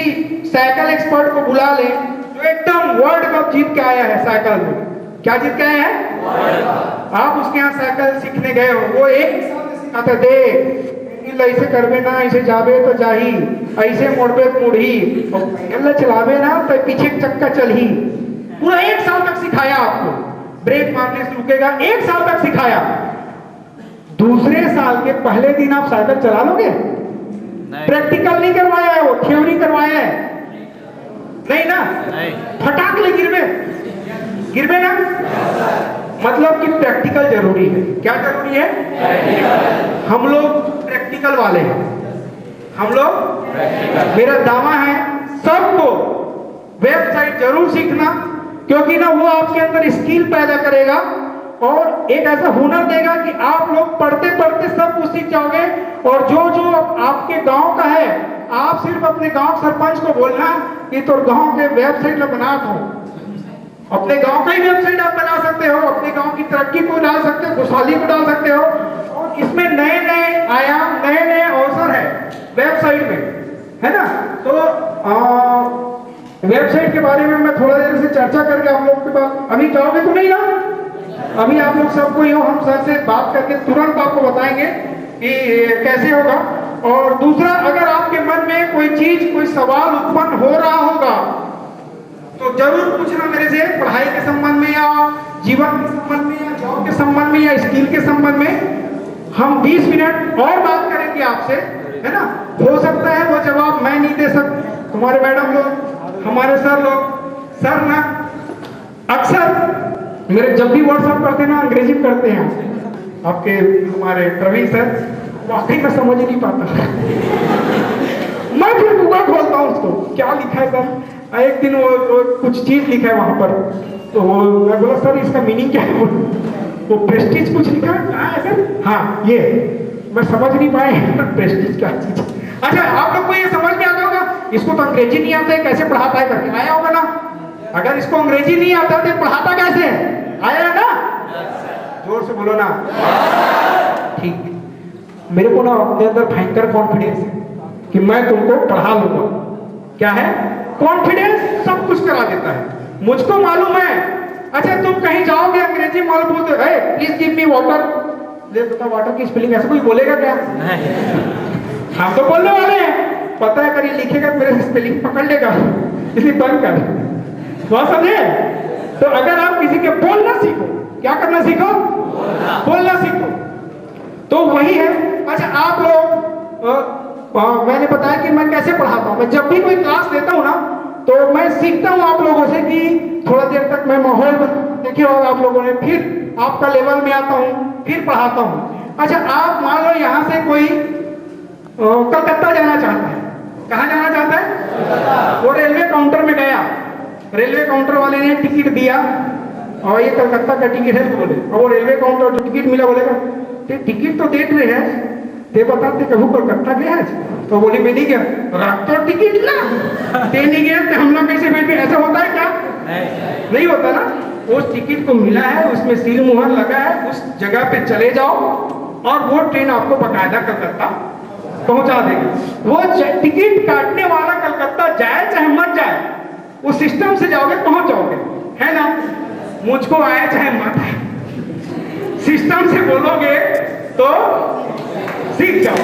साइकिल एक्सपर्ट को बुला लें जो एकदम वर्ल्ड कप जीत के आया है साइकिल में, क्या जीत के आया है? आप उसके यहाँ साइकिल सीखने गए हो, वो एक सिखाते, देख ऐसे करबे ना, ऐसे जाबे तो जाही, ऐसे मोड़बे तो मुड़ी, चलावे ना तो पीछे चक्का चलही। पूरा 1 साल तक सिखाया आपको, ब्रेक मारने से रुकेगा, 1 साल तक सिखाया। दूसरे साल के पहले दिन आप साइकिल चला लोगे? प्रैक्टिकल नहीं करवाया है, वो थ्योरी करवाया है, नहीं ना? फटाक ले गिरबे ना। मतलब कि प्रैक्टिकल जरूरी है। क्या जरूरी है? हम लोग प्रैक्टिकल वाले हैं, हम लोग। मेरा दावा है सबको वेबसाइट जरूर सीखना, क्योंकि ना वो आपके अंदर स्किल पैदा करेगा और एक ऐसा हुनर देगा कि आप लोग पढ़ते पढ़ते सब कुछ सीख जाओगे। और जो जो आपके गांव का है, आप सिर्फ अपने गांव सरपंच को बोलना कि तो गांव के वेबसाइट में बना दो। अपने गांव का ही वेबसाइट आप बना सकते हो, अपने गांव की तरक्की को डाल सकते हो, खुशहाली को डाल सकते हो। और इसमें नए नए आयाम, नए नए अवसर है वेबसाइट में, है ना? तो वेबसाइट के बारे में मैं थोड़ा देर से चर्चा करके आप लोगों के पास, अभी जाओगे तो नहीं ना? अभी आप लोग सबको ही हो, हम सर से बात करके तुरंत आपको बताएंगे कि कैसे होगा। और दूसरा, अगर आपके मन में कोई चीज, कोई सवाल उत्पन्न हो रहा होगा तो जरूर पूछना मेरे से, पढ़ाई के संबंध में या जीवन के संबंध में या जॉब के संबंध में या स्किल के संबंध में। हम 20 मिनट और बात करेंगे आपसे, है ना? हो सकता है वो जवाब मैं नहीं दे सकता, तुम्हारे मैडम लोग, हमारे सर लोग। सर ना अक्सर मेरे जब भी व्हाट्सएप करते ना अंग्रेजी में करते हैं, आपके हमारे प्रवीण सर, वाकई में समझ ही नहीं पाता। मैं फिर गूगल खोलता हूँ उसको, क्या लिखा है सर। एक दिन वो कुछ चीज लिखा है वहां पर, तो वो मैं बोला सर इसका मीनिंग क्या है, वो प्रेस्टीज कुछ लिखा है, कहाँ है सर? हाँ ये, मैं समझ नहीं पाए प्रेस्टीज क्या चीज। अच्छा आप लोग को ये समझ में आता होगा, इसको तो अंग्रेजी नहीं आता है, कैसे पढ़ाता है करके आया होगा ना। अगर इसको अंग्रेजी नहीं आता तो पढ़ाता कैसे है, आया है ना? जोर से बोलो ना। ठीक, मेरे को ना अपने अंदर भयंकर कॉन्फिडेंस है कि मैं तुमको पढ़ा लूंगा। क्या है? कॉन्फिडेंस सब कुछ करा देता है, मुझको मालूम है। अच्छा तुम कहीं जाओगे अंग्रेजी मालूम बोलते है प्लीज गिव मी वाटर, ले बता वाटर की स्पेलिंग ऐसे कोई बोलेगा क्या? हम तो बोलने वाले हैं, पता है अगर ये लिखेगा मेरे स्पेलिंग पकड़ लेगा, इसलिए बंद कर। बात समझे? तो अगर आप किसी के बोलना सीखो, क्या करना सीखो? बोलना सीखो, तो वही है। अच्छा आप लोग मैंने बताया कि मैं कैसे पढ़ाता हूँ। मैं जब भी कोई क्लास लेता हूँ ना, तो मैं सीखता हूँ आप लोगों से कि थोड़ा देर तक मैं माहौल देखे होगा आप लोगों ने, फिर आपका लेवल में आता हूँ, फिर पढ़ाता हूँ। अच्छा आप मान लो यहाँ से कोई कलकत्ता जाना चाहता है, कहाँ जाना चाहता है? वो रेलवे काउंटर में गया, रेलवे काउंटर वाले ने टिकट दिया और ये कलकत्ता का टिकट है बोले, और वो रेलवे काउंटर जो टिकट मिला बोलेगा टिकट तो देख रहे हैं, ते बताते कहूँ कलकत्ता गया है, तो बोले मैं नहीं गया, रख तो टिकट ना, ते नहीं गया तो हम लोग कैसे बैठ गए? ऐसा होता है क्या? नहीं होता ना। उस टिकट को मिला है, उसमें सील मुहर लगा है, उस जगह पे चले जाओ और वो ट्रेन आपको बकायदा कलकत्ता पहुंचा देगी। वो टिकट काटने वाला कलकत्ता जाए चाहे मत जाए, उस सिस्टम से जाओगे पहुंच जाओगे, है ना? मुझको आए चाहे मत आए, सिस्टम से बोलोगे तो सीख जाओ।